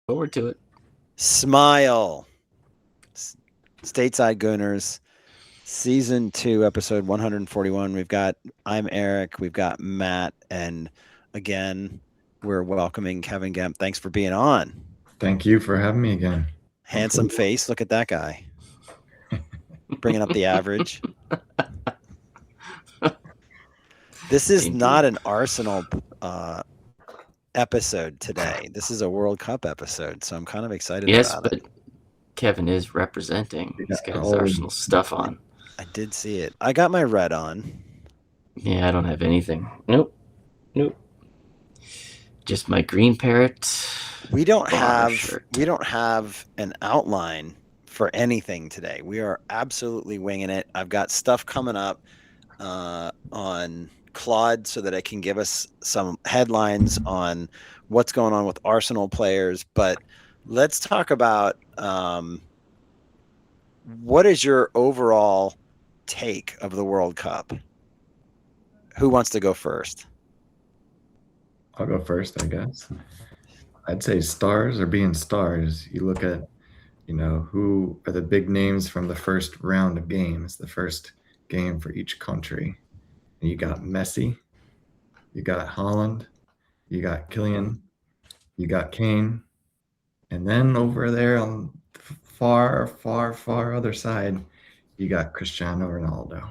Forward to it. Smile. Stateside Gooners, Season 2, Episode 141. I'm Eric, we've got Matt, and again, we're welcoming Kevin Gemp. Thanks for being on. Thank you for having me again. Handsome face. Look at that guy. Bringing up the average. This is not an Arsenal episode today. This is a World Cup episode, so I'm kind of excited about it. Kevin is representing. He's got his Arsenal stuff on. I did see it. I got my red on. Yeah, I don't have anything. Nope. Just my green parrot. We don't have an outline for anything today. We are absolutely winging it. I've got stuff coming up on Claude so that it can give us some headlines on what's going on with Arsenal players. But let's talk about what is your overall take of the World Cup? Who wants to go first? I'll go first, I guess. I'd say stars are being stars. You look at, who are the big names from the first round of games, the first game for each country. And you got Messi, you got Haaland, you got Kylian, you got Kane, and then over there on the far other side, you got Cristiano Ronaldo.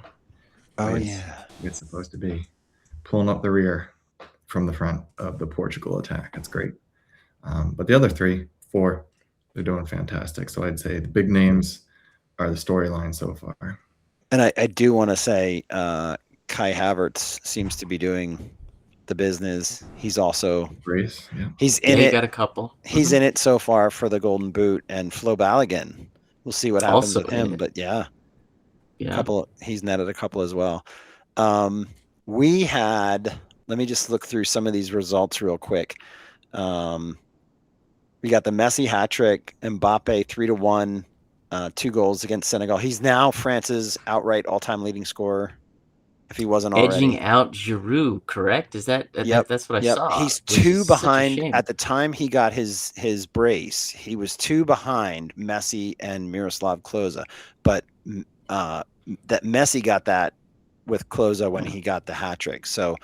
It's supposed to be pulling up the rear from the front of the Portugal attack. It's great. But the other four, they're doing fantastic. So I'd say the big names are the storyline so far. And I do want to say Kai Havertz seems to be doing the business. He's also race. Yeah. He's in it. He got a couple. He's in it so far for the Golden Boot, and Flo Balogun. We'll see what happens with him. But he's netted a couple as well. Let me just look through some of these results real quick. We got the Messi hat trick, Mbappe 3-1, 2 goals against Senegal. He's now France's outright all-time leading scorer. If he wasn't already edging out Giroud, correct? Is that? Yep. That's what I saw. He's 2 behind at the time he got his brace. He was 2 behind Messi and Miroslav Klose, but that Messi got that with Klose when he got the hat trick. So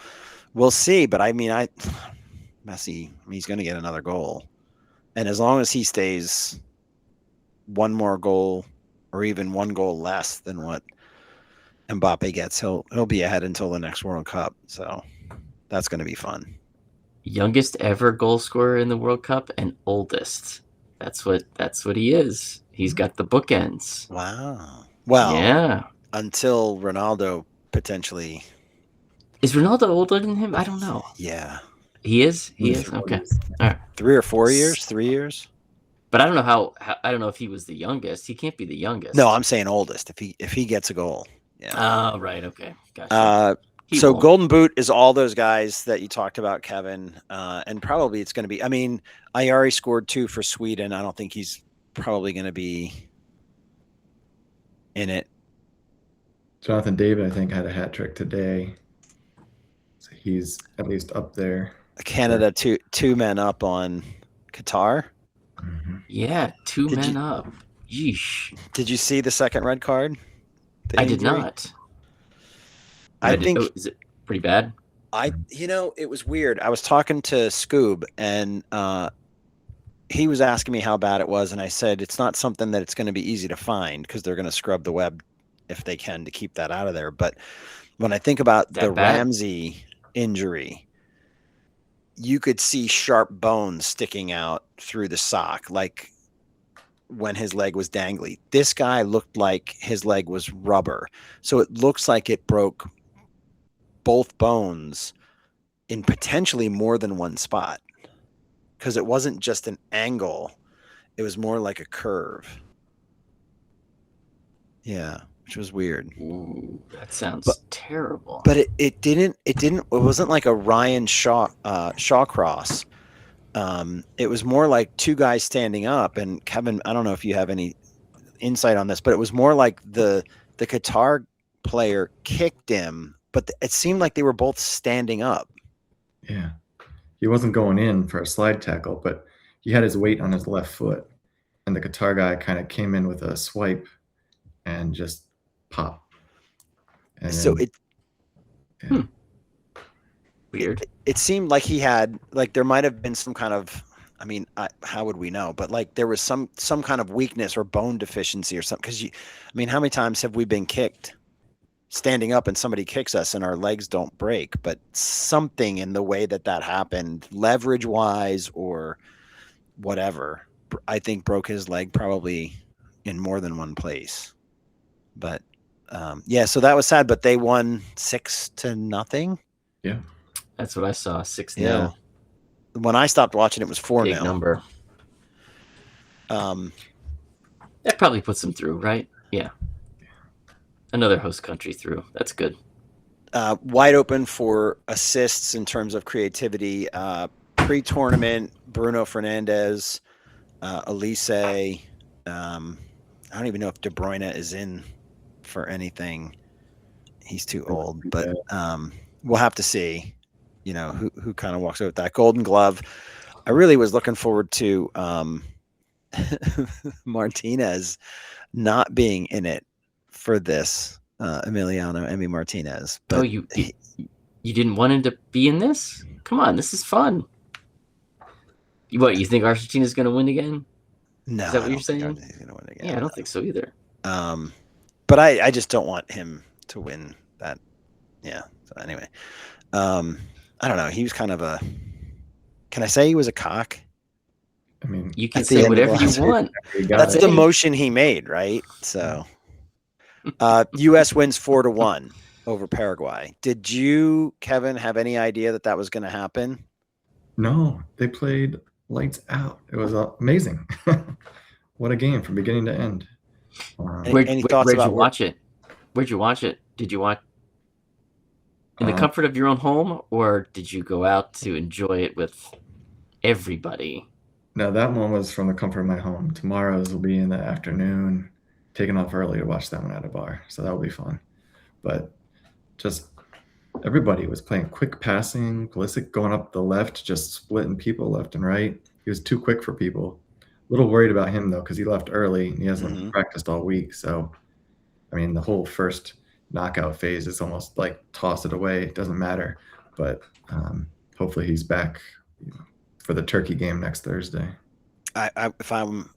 we'll see. But Messi, he's going to get another goal, and as long as he stays one more goal or even 1 goal less than what Mbappe gets, he'll be ahead until the next World Cup. So that's going to be fun. Youngest ever goal scorer in the World Cup and oldest. That's what he is. He's got the bookends. Wow. Well, yeah. Until Ronaldo potentially. Is Ronaldo older than him? I don't know. Yeah. He is? He is? Okay. All right. 3 or 4 years? 3 years? But I don't know how I don't know if he was the youngest. He can't be the youngest. No, I'm saying oldest. If he gets a goal. Yeah. Oh, right. Okay. Gotcha. So won't. Golden Boot is all those guys that you talked about, Kevin. And probably it's going to be, Ayari scored 2 for Sweden. I don't think he's probably going to be in it. Jonathan David, I think, had a hat trick today. So he's at least up there. Canada, two men up on Qatar. Mm-hmm. Yeah, 2 men up. Yeesh. Did you see the second red card? I did not. I think. Is it pretty bad? It was weird. I was talking to Scoob, and he was asking me how bad it was, and I said it's not something that it's going to be easy to find because they're going to scrub the web if they can to keep that out of there. But when I think about the Ramsey injury, you could see sharp bones sticking out through the sock, like when his leg was dangly. This guy looked like his leg was rubber. So it looks like it broke both bones in potentially more than one spot, because it wasn't just an angle. It was more like a curve. Yeah, which was weird. Ooh, that sounds terrible. But it wasn't like a Ryan Shawcross. It was more like 2 guys standing up, and Kevin, I don't know if you have any insight on this, but it was more like the Qatar player kicked him, but it seemed like they were both standing up. Yeah. He wasn't going in for a slide tackle, but he had his weight on his left foot, and the Qatar guy kind of came in with a swipe and just pop. And So then, it Weird. it seemed like he had, like, there might have been some kind of, I mean, how would we know? But like there was some kind of weakness or bone deficiency or something. Because I mean, how many times have we been kicked standing up and somebody kicks us and our legs don't break? But something in the way that happened, leverage wise or whatever, I think broke his leg probably in more than one place. But yeah, so that was sad. But they won 6-0. yeah. That's what I saw. 6-0. Yeah. When I stopped watching, it was 4-0. Big number. That probably puts them through, right? Yeah. Another host country through. That's good. Wide open for assists in terms of creativity. Pre-tournament, Bruno Fernandes, Elise. I don't even know if De Bruyne is in for anything. He's too old, but we'll have to see. You know, who kind of walks out with that Golden Glove. I really was looking forward to Martinez not being in it for this, Emiliano Emi Martinez. But you didn't want him to be in this? Come on, this is fun. What, you think Argentina's going to win again? No, Is that what you're saying? He's gonna win again. Yeah, I don't think so either. But I just don't want him to win that. Yeah. So anyway, I don't know. He was kind of a. Can I say he was a cock? I mean, You can at the say end of whatever last you week. want. That's the motion he made, right? So, U.S. wins 4-1 over Paraguay. Did you, Kevin, have any idea that was going to happen? No, they played lights out. It was amazing. What a game from beginning to end. Any thoughts where'd about you watch it? Where'd you watch it? Did you watch in the comfort of your own home, or did you go out to enjoy it with everybody? No, that one was from the comfort of my home. Tomorrow's will be in the afternoon, taking off early to watch that one at a bar. So that will be fun. But just everybody was playing quick passing. Pulisic going up the left, just splitting people left and right. He was too quick for people. A little worried about him, though, because he left early and he hasn't practiced all week. So, I mean, the whole first knockout phase is almost like toss it away. It doesn't matter. But hopefully he's back for the Turkey game next Thursday. If I'm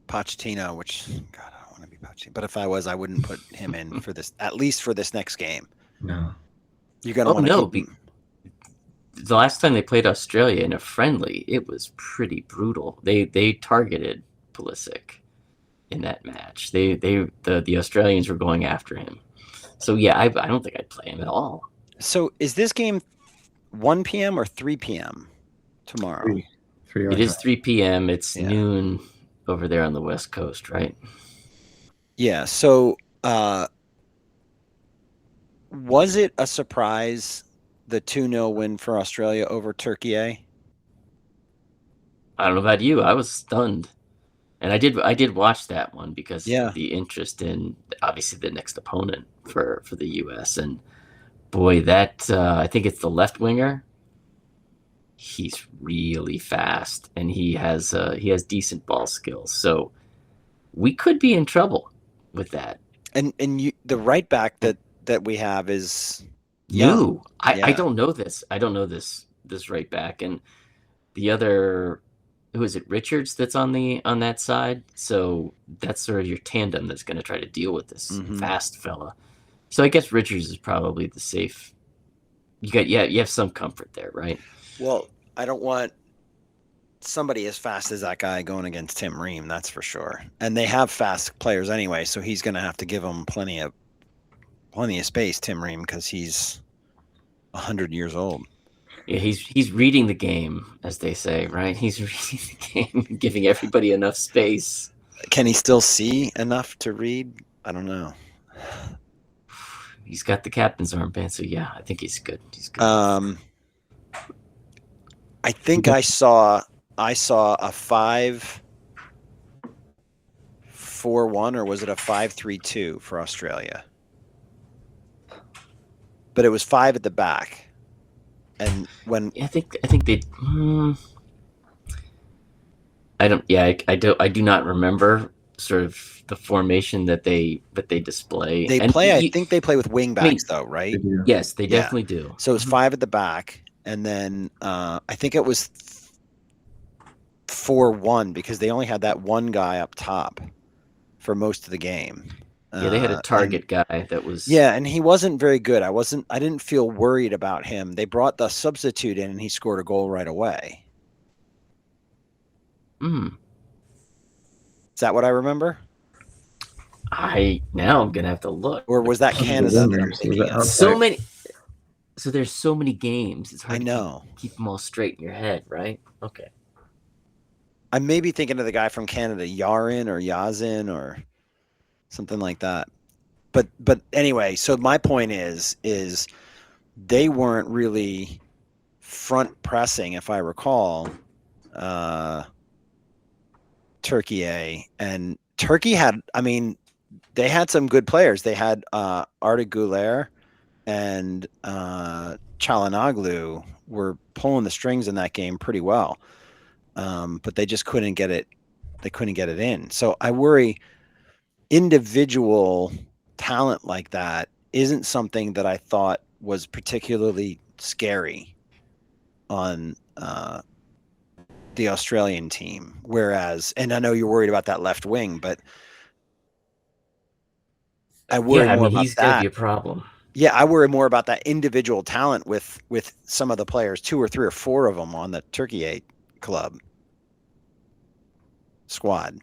Pochettino, which, God, I don't want to be Pochettino, but if I was, I wouldn't put him in for this, at least for this next game. No. You're going to want to keep him. The last time they played Australia in a friendly, it was pretty brutal. They targeted Pulisic in that match. The Australians were going after him. So yeah, I don't think I'd play him at all. So is this game 1 p.m. or 3 p.m. tomorrow? It is 3 p.m. It's noon over there on the West Coast, right? Yeah. So was it a surprise, the 2-0 win for Australia over Turkey? I don't know about you. I was stunned. And I did watch that one because of the interest in obviously the next opponent for the U.S. And boy, that I think it's the left winger. He's really fast and he has decent ball skills. So we could be in trouble with that. And the right back that we have is new. I don't know this. I don't know this right back. And the other, who is it, Richards, that's on that side. So that's sort of your tandem that's going to try to deal with this fast fella. So I guess Richards is probably the safe. You have some comfort there, right? Well, I don't want somebody as fast as that guy going against Tim Ream, that's for sure. And they have fast players anyway, so he's going to have to give them plenty of space, Tim Ream, because he's 100 years old. Yeah, he's reading the game, as they say, right? He's reading the game, giving everybody enough space. Can he still see enough to read? I don't know. He's got the captain's armband, so yeah, I think he's good. He's good. I think I saw a 5-4-1, or was it a 5-3-2 for Australia? But it was 5 at the back. And when I think they I don't. Yeah, I do not remember sort of the formation that they display. They And play. I think they play with wing I mean, backs, though, right? They do. yes, they Yeah. definitely do. So it's 5 at the back, and then I think it was 4-1 because they only had that one guy up top for most of the game. Yeah, they had a target guy that was. Yeah, and he wasn't very good. I didn't feel worried about him. They brought the substitute in, and he scored a goal right away. Mm, Is that what I remember? now I'm gonna have to look. Or was that Canada that I'm Gooners. thinking of? So many. So there's so many games. It's hard I to know. keep them all straight in your head, right? Okay. I may be thinking of the guy from Canada, Yarin or Yazin or something like that. But anyway, so my point is they weren't really front pressing, if I recall, Turkey. And Turkey had, I mean, they had some good players. They had Arda Güler and Çalhanoğlu were pulling the strings in that game pretty well. But they just couldn't get it. They couldn't get it in. So I worry individual talent like that isn't something that I thought was particularly scary on the Australian team. Whereas, and I know you're worried about that left wing, but I worry more about he's that. gonna be a problem. Yeah, I worry more about that individual talent with some of the players, 2 or 3 or 4 of them on the Turkey club squad.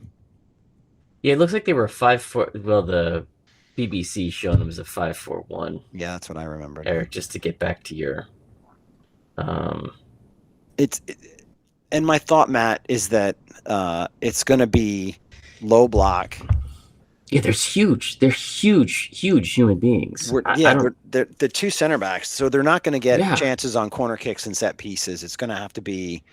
Yeah, it looks like they were 5-4. Well, the BBC showing them as a 5-4-1. Yeah, that's what I remember. Eric, just to get back to your. And my thought, Matt, is that it's going to be low block. Yeah, they're huge human beings. They're 2 center backs, so they're not going to get chances on corner kicks and set pieces. It's going to have to be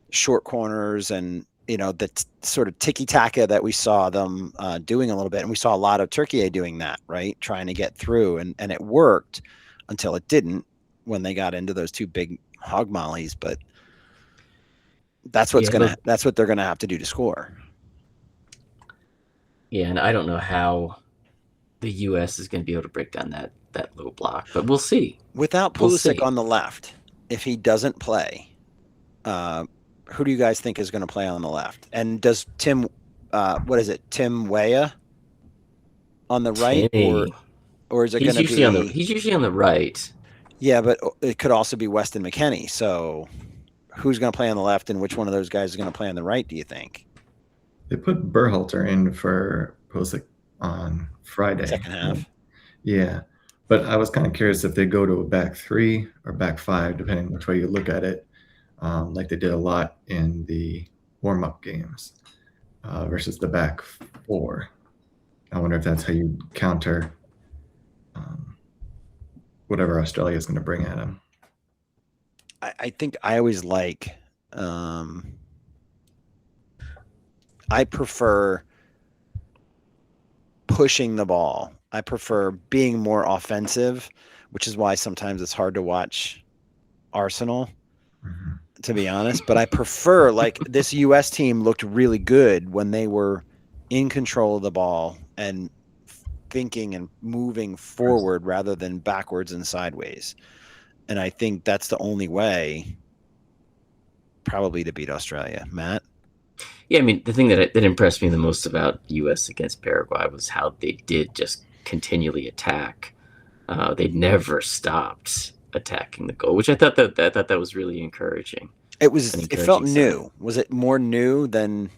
short corners and, the sort of tiki-taka that we saw them doing a little bit. And we saw a lot of Turkey doing that, right? Trying to get through. And it worked until it didn't when they got into those 2 big hog mollies. But that's what they're going to have to do to score. Yeah, and I don't know how the U.S. is going to be able to break down that low block, but we'll see. Without Pulisic on the left, if he doesn't play, who do you guys think is going to play on the left? And does Tim Weah on the right, or is it going to be? He's usually on the right. Yeah, but it could also be Weston McKennie. So, who's going to play on the left, and which one of those guys is going to play on the right? Do you think? They put Berhalter in for Pulisic on Friday. Second half. Yeah. But I was kind of curious if they go to a back 3 or back 5, depending which way you look at it, like they did a lot in the warm-up games versus the back 4. I wonder if that's how you counter whatever Australia is going to bring at them. I think I always like I prefer pushing the ball. I prefer being more offensive, which is why sometimes it's hard to watch Arsenal, to be honest. But I prefer, like, this U.S. team looked really good when they were in control of the ball and thinking and moving forward rather than backwards and sideways. And I think that's the only way probably to beat Australia. Matt? Yeah, I mean, the thing that impressed me the most about U.S. against Paraguay was how they did just continually attack. They never stopped attacking the goal, which I thought that was really encouraging. It felt new. Was it more new than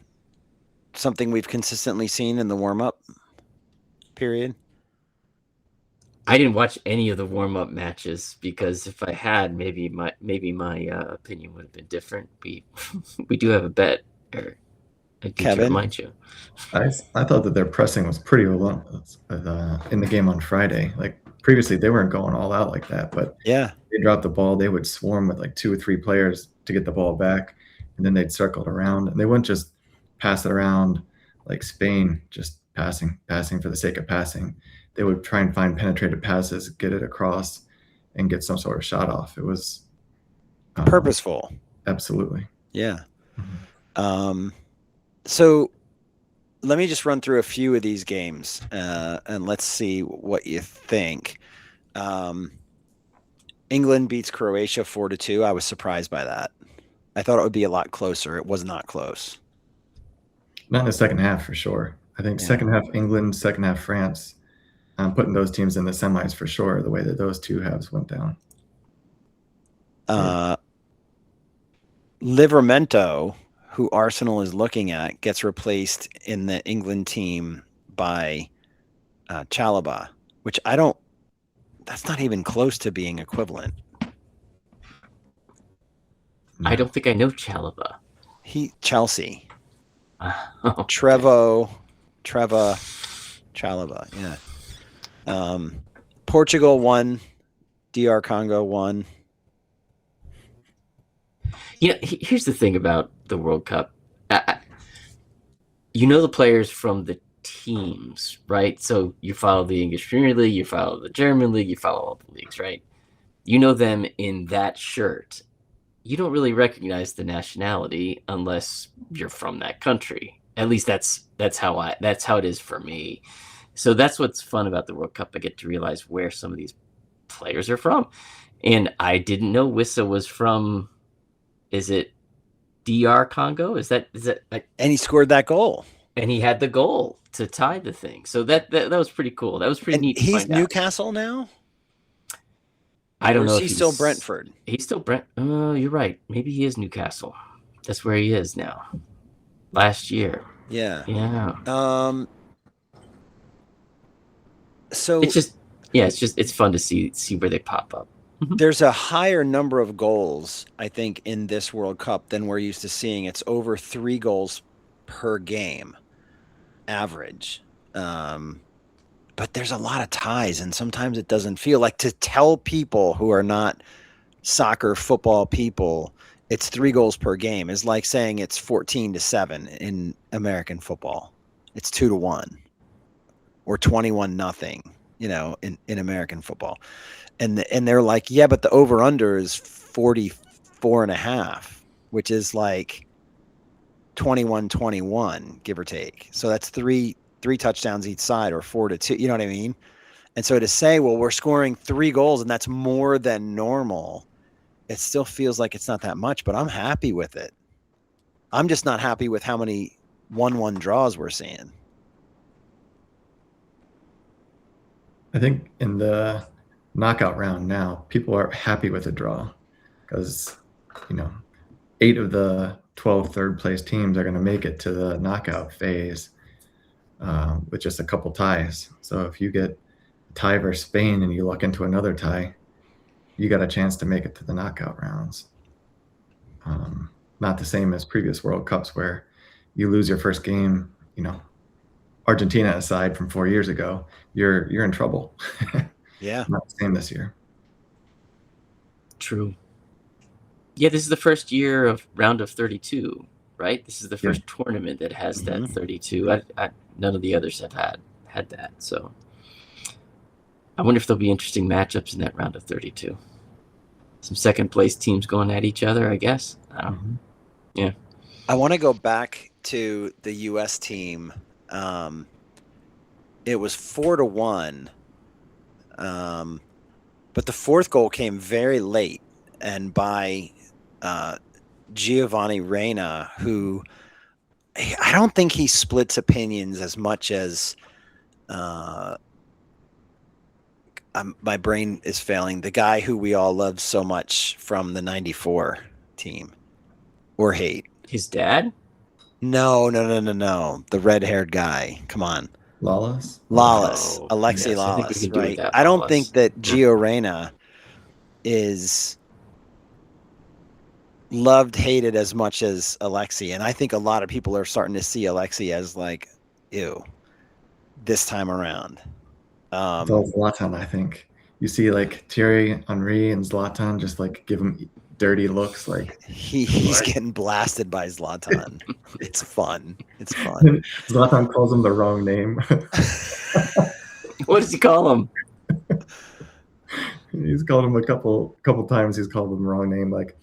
something we've consistently seen in the warm-up period? I didn't watch any of the warm-up matches because if I had, maybe my opinion would have been different. We do have a bet, Eric. I do Kevin? remind you. I thought that their pressing was pretty low in the game on Friday. Like previously, they weren't going all out like that, but yeah, they dropped the ball. They would swarm with like 2 or 3 players to get the ball back, and then they'd circle it around, and they wouldn't just pass it around like Spain, just passing for the sake of passing. They would try and find penetrated passes, get it across, and get some sort of shot off. It was purposeful. Absolutely. Yeah. Mm-hmm. So let me just run through a few of these games, and let's see what you think. England beats Croatia 4-2. I was surprised by that. I thought it would be a lot closer. It was not close. Not in the second half, for sure. I think second half England, second half France. I'm putting those teams in the semis for sure, the way that those two halves went down. Livramento, who Arsenal is looking at, gets replaced in the England team by Chalobah, which that's not even close to being equivalent. No. I don't think I know Chalobah. Chelsea. Trevo Chalobah, yeah. Portugal won, DR Congo won. Here's the thing about the World Cup. The players from the teams, right? So you follow the English Premier League, you follow the German League, you follow all the leagues, right? You know them in that shirt. You don't really recognize the nationality unless you're from that country. At least that's how it is for me. So that's what's fun about the World Cup. I get to realize where some of these players are from. And I didn't know Wissa was from, is it DR Congo? Is that and he scored that goal. And he had the goal to tie the thing. So that was pretty cool. That was pretty neat. He's Newcastle now? I don't know if he's still Brentford. He's still Brent. You're right. Maybe he is Newcastle. That's where he is now. Last year. Yeah. Yeah. So it's fun to see where they pop up. There's a higher number of goals, I think, in this World Cup than we're used to seeing. It's over 3 goals per game average. But there's a lot of ties, and sometimes it doesn't feel like, to tell people who are not soccer, football people, it's 3 goals per game is like saying it's 14-7 in American football. It's 2-1 or 21-0, in American football. And they're like, yeah, but the over-under is 44.5, which is like 21-21, give or take. So that's three touchdowns each side, or 4-2. You know what I mean? And so to say, well, we're scoring 3 goals and that's more than normal, it still feels like it's not that much, but I'm happy with it. I'm just not happy with how many 1-1 draws we're seeing. I think in the knockout round now, people are happy with a draw because, 8 of the 12 third place teams are going to make it to the knockout phase with just a couple ties. So if you get a tie versus Spain and you luck into another tie, you got a chance to make it to the knockout rounds. Not the same as previous World Cups where you lose your first game, Argentina aside from 4 years ago, you're in trouble. Yeah. Not the same this year. True. Yeah, this is the first year of round of 32, right? This is the first tournament that has that 32. None of the others have had that. So I wonder if there'll be interesting matchups in that round of 32. Some second place teams going at each other, I guess. I don't know. Yeah. I want to go back to the U.S. team. It was 4-1. But the 4th goal came very late, and by Giovanni Reyna, who I don't think he splits opinions as much as my brain is failing. The guy who we all love so much from the 94 team, or hate. His dad? No. The red-haired guy. Come on. Lawless? Oh, Alexi Lawless, right? I don't think that Gio Reyna is loved, hated as much as Alexi. And I think a lot of people are starting to see Alexi as like, ew, this time around. It's all Zlatan, I think. You see like Thierry Henry and Zlatan just like give him dirty looks, like he's getting blasted by Zlatan. It's fun. Zlatan calls him the wrong name. What does he call him? He's called him a couple times. He's called him the wrong name. Like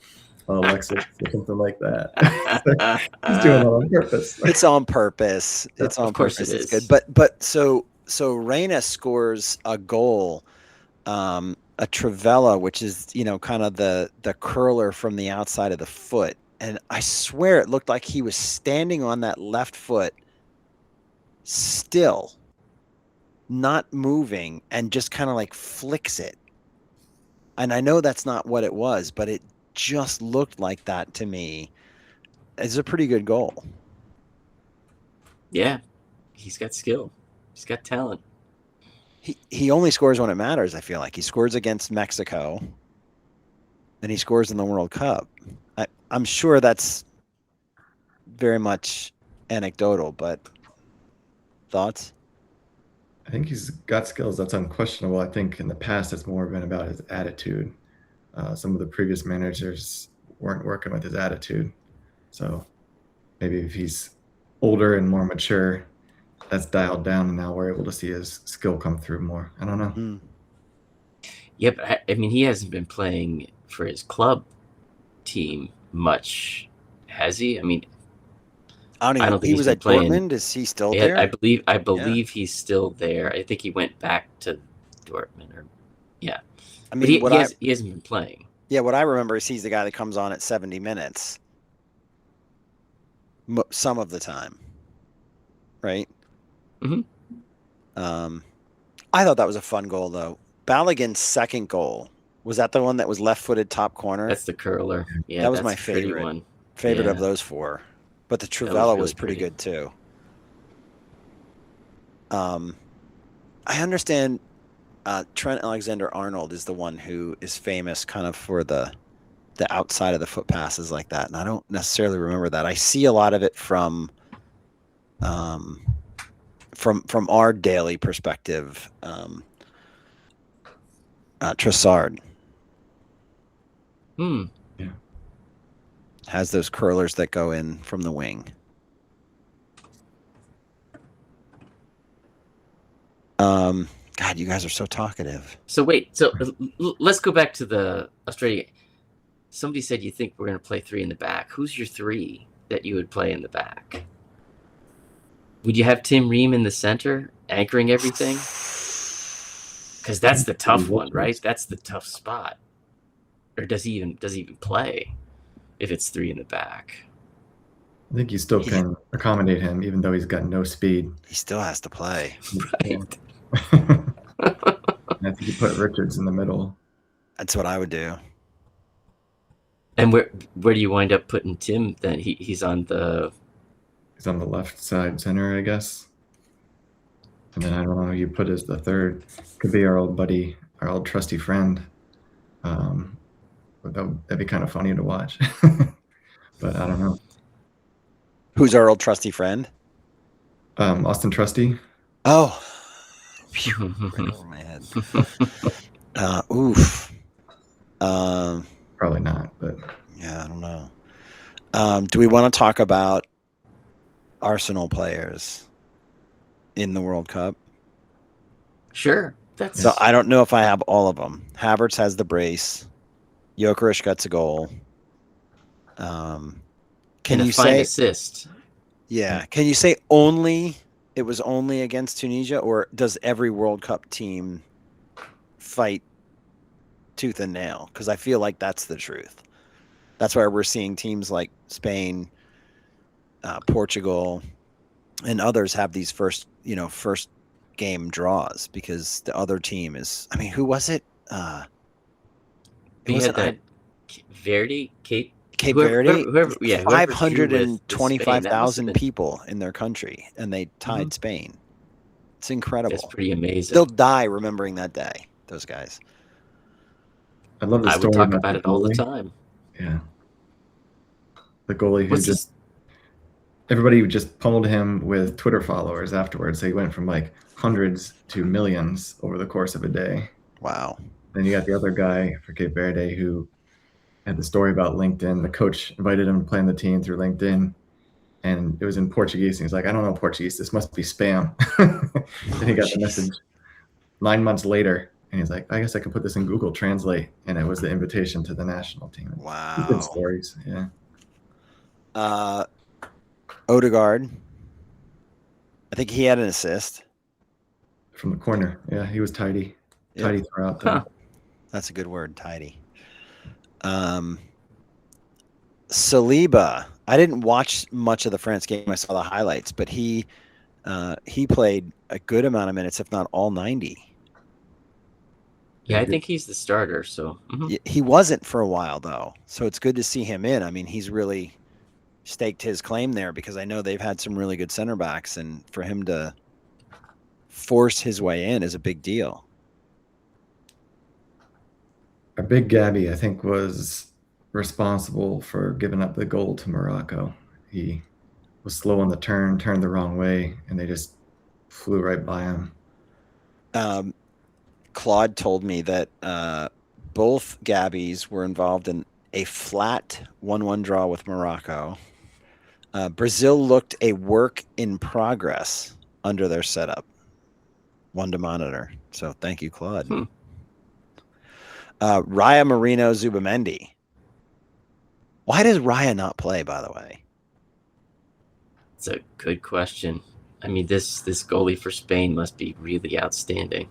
Alexis or something like that. He's doing it on purpose. It's on purpose. It's on Of course purpose. it It's is. good. But so Reyna scores a goal, a Trivela, which is, kind of the curler from the outside of the foot. And I swear it looked like he was standing on that left foot still, not moving, and just kind of like flicks it. And I know that's not what it was, but it just looked like that to me. It's a pretty good goal. Yeah, he's got skill. He's got talent. He only scores when it matters, I feel like. He scores against Mexico, and he scores in the World Cup. I'm sure that's very much anecdotal, but thoughts? I think he's got skills. That's unquestionable. I think in the past it's more been about his attitude. Some of the previous managers weren't working with his attitude. So maybe if he's older and more mature, that's dialed down, and now we're able to see his skill come through more. I don't know. Yeah, but I mean, he hasn't been playing for his club team much, has he? I mean, I don't think he was at Dortmund. Is he still there? I believe he's still there. I think he went back to Dortmund. I mean, but he hasn't been playing. Yeah, what I remember is he's the guy that comes on at 70 minutes some of the time, right? Mm-hmm. I thought that was a fun goal, though. Balogun's second goal, was that the one that was left-footed top corner? That's the curler. Yeah, that was my favorite one. Favorite of those four. But the Trivela was pretty good too. I understand Trent Alexander-Arnold is the one who is famous kind of for the outside of the foot passes like that, and I don't necessarily remember that. I see a lot of it from our daily perspective. Trossard. Yeah. Has those curlers that go in from the wing. God, you guys are so talkative. So wait, let's go back to the Australia. Somebody said you think we're going to play three in the back. Who's your three that you would play in the back? Would you have Tim Ream in the center, anchoring everything? Because that's the tough one, right? That's the tough spot. Or does he even play if it's three in the back? I think you still can accommodate him, even though he's got no speed. He still has to play. Right. I think you put Richards in the middle. That's what I would do. And where do you wind up putting Tim then? He's on the left side center, I guess. And then I don't know who you put as the third. Could be our old buddy, our old trusty friend. But that'd be kind of funny to watch. But I don't know. Who's our old trusty friend? Austin Trusty. Oh. Phew, right over my head. Oof. Probably not, but yeah, I don't know. Do we want to talk about Arsenal players in the World Cup? Sure. So I don't know if I have all of them. Havertz has the brace. Gyökeres gets a goal. Can you say assist? Yeah. Can you say it was only against Tunisia, or does every World Cup team fight tooth and nail? Because I feel like that's the truth. That's why we're seeing teams like Spain, Portugal, and others have these first game draws because the other team is. I mean, who was it? It wasn't that Verdi, Cape Verde. Whoever 525,000 people in their country, and they tied Spain. It's incredible. It's pretty amazing. They'll die remembering that day. Those guys. I love the story. I would talk about it all the time. Yeah. The goalie who everybody just pummeled him with Twitter followers afterwards. So he went from like hundreds to millions over the course of a day. Wow. Then you got the other guy for Cape Verde who had the story about LinkedIn. The coach invited him to play on the team through LinkedIn, and it was in Portuguese. And he's like, I don't know Portuguese. This must be spam. Then he got the message 9 months later, And he's like, I guess I can put this in Google Translate. And it was the invitation to the national team. Wow. Good stories. Yeah. Odegaard. I think he had an assist. From the corner. Yeah, he was tidy. Yep. Tidy throughout there. Huh. That's a good word, tidy. Saliba. I didn't watch much of the France game. I saw the highlights, but he played a good amount of minutes, if not all 90. Yeah, I think he's the starter. So He wasn't for a while, though. So it's good to see him in. I mean, he's really staked his claim there because I know they've had some really good center backs, and for him to force his way in is a big deal. Our big Gabby, I think, was responsible for giving up the goal to Morocco. He was slow on the turn, turned the wrong way, and they just flew right by him. Claude told me that both Gabbies were involved in a flat 1-1 draw with Morocco. Brazil looked a work in progress under their setup. One to monitor. So thank you, Claude. Raya Marino Zubamendi. Why does Raya not play, by the way? it's a good question. I mean, this goalie for Spain must be really outstanding.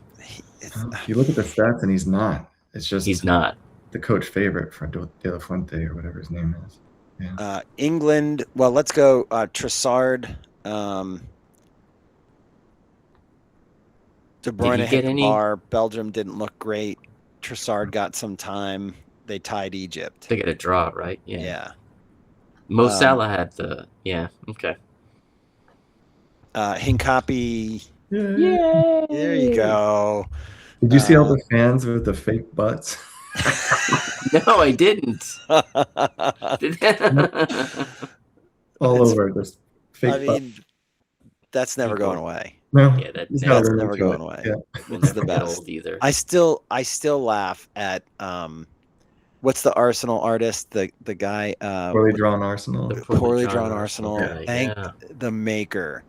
If you look at the stats, and he's not. It's just He's not. the coach favorite for De La Fuente or whatever his name is. Yeah. England. Well, let's go. Trossard. De Bruyne hit the bar. Belgium didn't look great. Trossard got some time. They tied Egypt. They get a draw, right? Yeah. Mo Salah had the okay. Hincapi. Yay! There you go. Did you see all the fans with the fake butts? No, I didn't. All over this fake butt. That's never going away. No, yeah, that's never going away. Yeah. It's the best. Either. I still laugh at what's the Arsenal artist? The guy Poorly Drawn Arsenal. Poorly Drawn Arsenal. Yeah, Thank the maker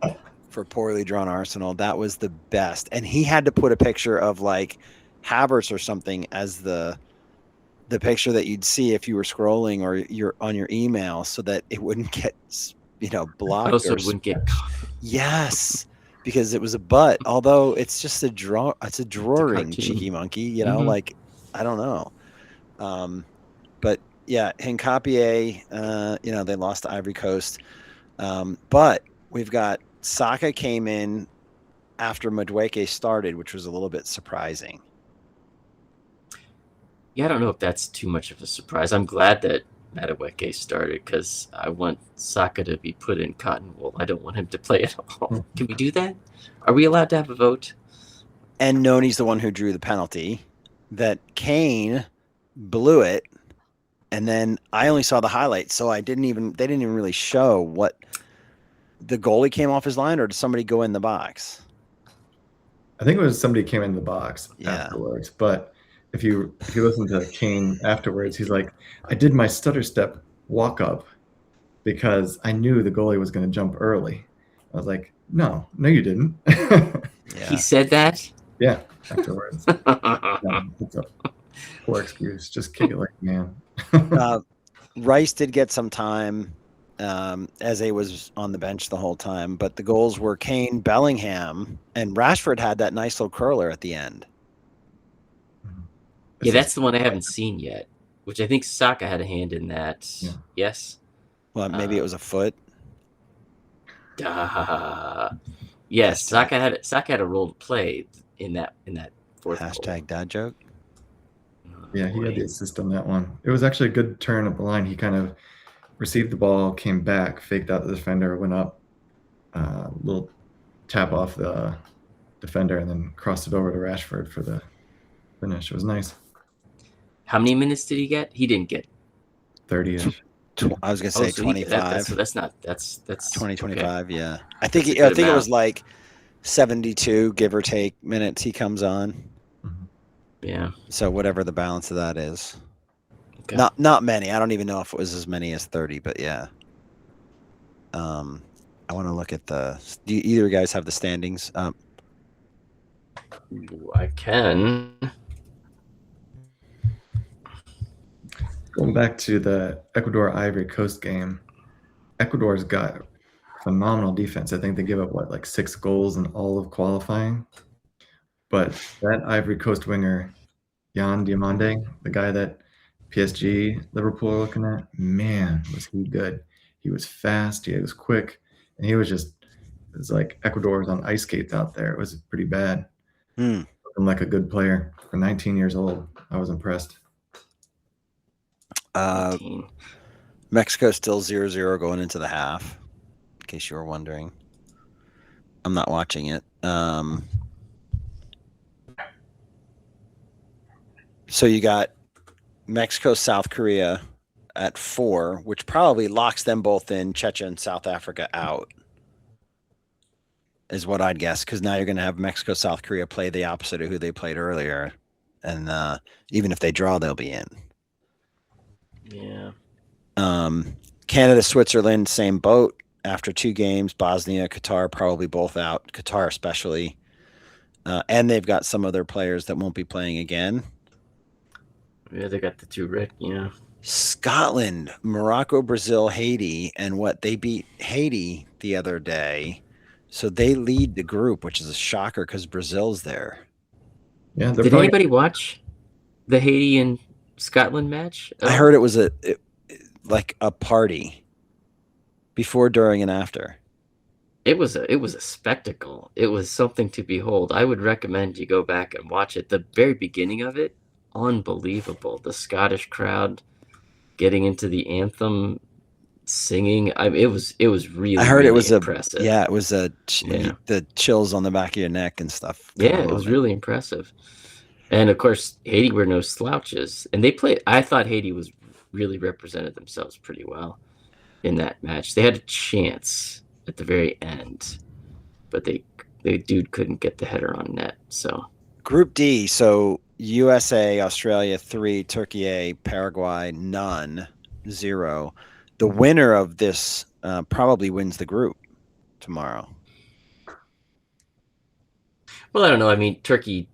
for Poorly Drawn Arsenal. That was the best. And he had to put a picture of like Havertz or something as the picture that you'd see if you were scrolling or you're on your email, so that it wouldn't get blocked. Also, it wouldn't get. Yes, because it was a butt. Although it's just a draw. It's a drawing, cheeky monkey. Like I don't know. But yeah, Hincapié. They lost to Ivory Coast. But we've got Saka came in after Madueke started, which was a little bit surprising. Yeah, I don't know if that's too much of a surprise. I'm glad that Madueke started because I want Saka to be put in cotton wool. I don't want him to play at all. Can we do that? Are we allowed to have a vote? And Noni's the one who drew the penalty. That Kane blew it, and then I only saw the highlights, so they didn't even really show what the goalie came off his line, or did somebody go in the box? I think it was somebody came in the box afterwards, but if you listen to Kane afterwards, he's like, I did my stutter step walk up because I knew the goalie was going to jump early. I was like, no, you didn't. He said that? Yeah, afterwards. It's a poor excuse. Just kick it like a man. Rice did get some time. Eze was on the bench the whole time, but the goals were Kane, Bellingham, and Rashford had that nice little curler at the end. Yeah, that's the one I haven't seen yet, which I think Saka had a hand in that. Yeah. Yes? Well, maybe it was a foot. Yes, Saka had a role to play in that fourth Hashtag goal. dad joke. Yeah, he had the assist on that one. It was actually a good turn up the line. He kind of received the ball, came back, faked out the defender, went up, little tap off the defender, and then crossed it over to Rashford for the finish. It was nice. How many minutes did he get? He didn't get 30-ish. I was gonna say 25. That's 20-25. Okay. Yeah, I think it was like 72, give or take, minutes he comes on. Mm-hmm. Yeah. So whatever the balance of that is. Okay. Not many. I don't even know if it was as many as 30, but yeah. I want to look at do either guys have the standings up? I can. Going back to the Ecuador Ivory Coast game, Ecuador's got phenomenal defense. I think they give up like 6 goals in all of qualifying. But that Ivory Coast winger, Jan Diomande, the guy that PSG, Liverpool are looking at, man, was he good. He was fast, he was quick, and it was like Ecuador was on ice skates out there. It was pretty bad. Looking like a good player for 19 years old. I was impressed. Mexico still 0-0 going into the half, in case you were wondering. I'm not watching it. So you got Mexico, South Korea at 4, which probably locks them both in. Czechia and South Africa out, is what I'd guess, because now you're going to have Mexico, South Korea play the opposite of who they played earlier. And even if they draw, they'll be in. Yeah. Canada, Switzerland, same boat. After 2 games, Bosnia, Qatar probably both out. Qatar especially. And they've got some other players that won't be playing again. Yeah, they got the 2 red. Yeah. Scotland, Morocco, Brazil, Haiti, and they beat Haiti the other day. So they lead the group, which is a shocker because Brazil's there. Yeah. Did anybody watch the Haiti and Scotland match? I heard it was like a party before, during, and after. It was a spectacle. It was something to behold. I would recommend you go back and watch it. The very beginning of it, unbelievable. The Scottish crowd getting into the anthem, singing. It was really. I heard really it was impressive. It was the chills on the back of your neck and stuff. Yeah, it was really impressive. And of course, Haiti were no slouches, and they played. I thought Haiti really represented themselves pretty well in that match. They had a chance at the very end, but the dude couldn't get the header on net. So Group D, so USA, Australia 3, Turkey A, Paraguay none, 0. The winner of this probably wins the group tomorrow. Well, I don't know. I mean, Turkey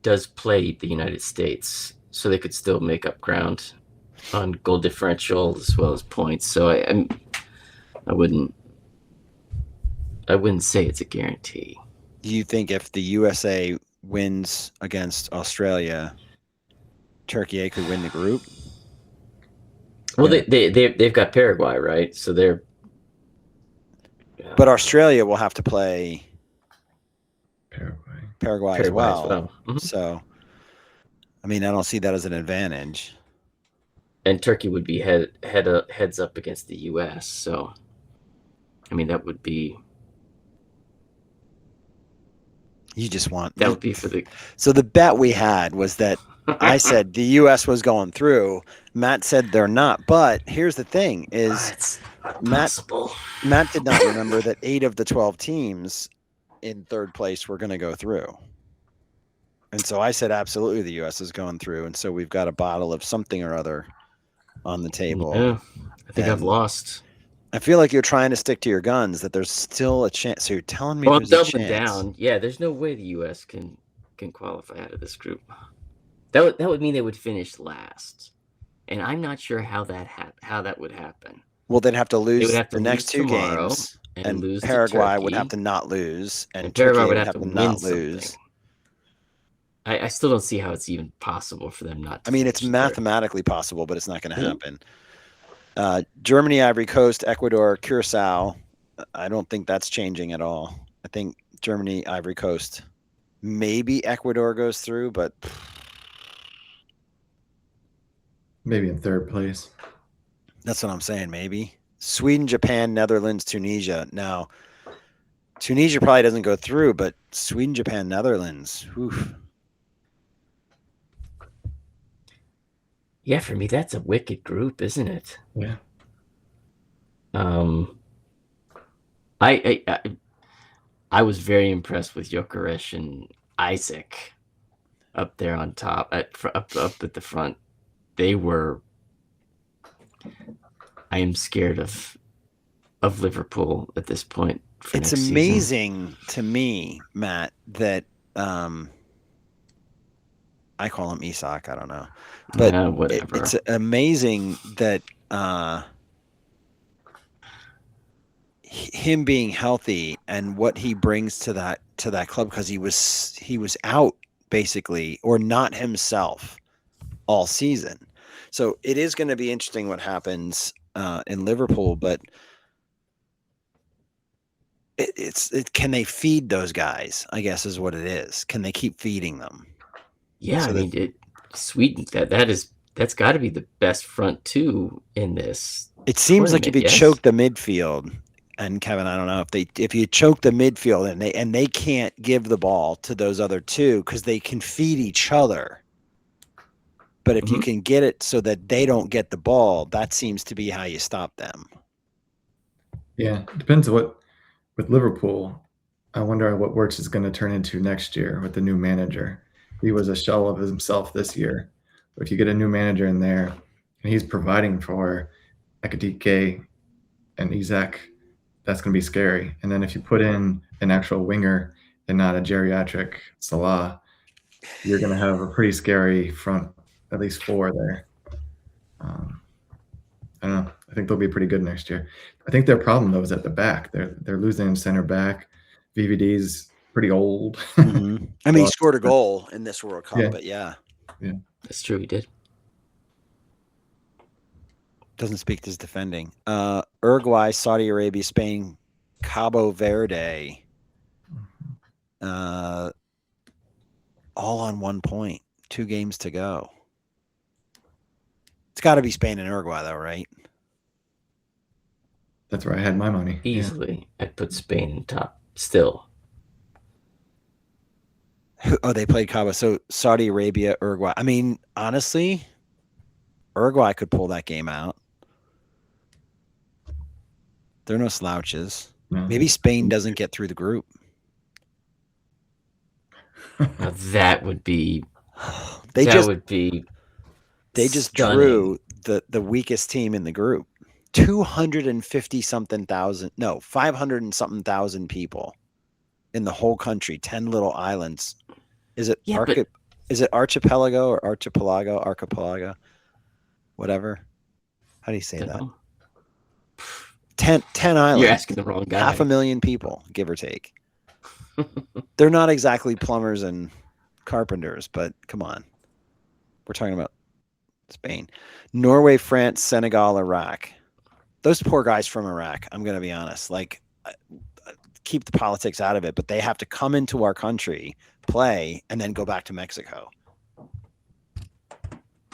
does play the United States, so they could still make up ground on goal differential as well as points. So I wouldn't say it's a guarantee. Do you think if the USA wins against Australia, Turkey A could win the group? Well, they've got Paraguay, right? So they're. But Australia will have to play Paraguay as well. Mm-hmm. So, I mean, I don't see that as an advantage. And Turkey would be heads up against the U.S. So, I mean, that would be. You just want that would be for the. So the bet we had was that I said the U.S. was going through. Matt said they're not. But here's the thing: is Matt did not remember that 8 of the 12 teams in third place were going to go through. And so I said absolutely the U.S. is going through, and so we've got a bottle of something or other on the table. Yeah, I think I've lost. I feel like you're trying to stick to your guns, that there's still a chance. So you're telling me there's a chance. Down. Yeah, there's no way the U.S. can qualify out of this group. That would mean they would finish last, and I'm not sure how that would happen. Well, they'd have to lose the next 2 games, and lose Paraguay would have to not lose, and Paraguay Turkey would have to not lose. I still don't see how it's even possible for them not to. I mean, it's mathematically possible, but it's not going to happen. Germany, Ivory Coast, Ecuador, Curacao. I don't think that's changing at all. I think Germany, Ivory Coast. Maybe Ecuador goes through, but maybe in third place. That's what I'm saying. Maybe Sweden, Japan, Netherlands, Tunisia. Now, Tunisia probably doesn't go through, but Sweden, Japan, Netherlands. Oof. Yeah, for me, that's a wicked group, isn't it? Yeah. I was very impressed with Gyökeres and Isaac up there on top, up at the front. They were. I am scared of Liverpool at this point. It's amazing to me, Matt, that I call him Isak. I don't know, but whatever. It's amazing that him being healthy and what he brings to that club, because he was out basically, or not himself all season. So it is going to be interesting what happens in Liverpool, but can they feed those guys, I guess is what it is. Can they keep feeding them? Yeah, so Sweden, that's got to be the best front two in this. It seems like if you choke the midfield, and Kevin, I don't know if you choke the midfield and they can't give the ball to those other two because they can feed each other. But if you can get it so that they don't get the ball, that seems to be how you stop them. Yeah, it depends with Liverpool. I wonder what Wirtz is going to turn into next year with the new manager. He was a shell of himself this year. But if you get a new manager in there and he's providing for Ekitike and Isak, that's going to be scary. And then if you put in an actual winger and not a geriatric Salah, you're going to have a pretty scary front, at least four there. I don't know. I think they'll be pretty good next year. I think their problem, though, is at the back. They're losing center back. VVD's pretty old. Mm-hmm. I mean, he scored a goal in this World Cup, but yeah. That's true. He did. Doesn't speak to his defending. Uruguay, Saudi Arabia, Spain, Cabo Verde, all on 1 point. 2 games to go. It's got to be Spain and Uruguay, though, right? That's where I had my money. Easily. I'd put Spain in top still. Oh, they played Cabo. So Saudi Arabia, Uruguay. I mean, honestly, Uruguay could pull that game out. They're no slouches. No. Maybe Spain doesn't get through the group. Now that would be. They just stunning. drew the weakest team in the group. 250-something thousand. No, 500 and something thousand people in the whole country. 10 little islands. Is it is it archipelago or archipelago? Whatever. How do you say that? 10 islands. You're asking the wrong guy. 500,000 people, give or take. They're not exactly plumbers and carpenters, but come on. We're talking about Spain. Norway, France, Senegal, Iraq. Those poor guys from Iraq, I'm going to be honest. Like, keep the politics out of it, but they have to come into our country, play, and then go back to Mexico.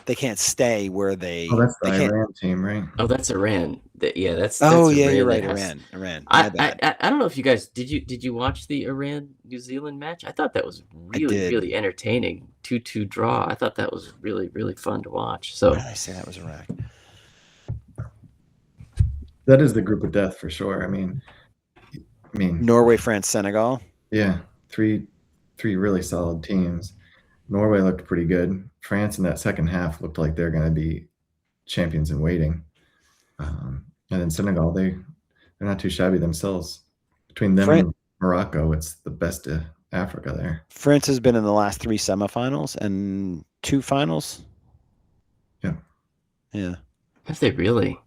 They can't stay where they. Oh, that's the Iran team, right? Oh, that's Iran. That's oh, yeah, Iran, you're right. Iran. I don't know if you guys did you watch the Iran New Zealand match? I thought that was really entertaining. 2-2 draw. I thought that was really fun to watch. So why did I say that was Iraq? That is the group of death for sure. I mean, Norway, France, Senegal. Yeah, three really solid teams. Norway looked pretty good. France in that second half looked like they're going to be champions in waiting. And then Senegal, they're not too shabby themselves. Between them and Morocco, it's the best of Africa there. France has been in the last 3 semifinals and 2 finals. Yeah. Have they really?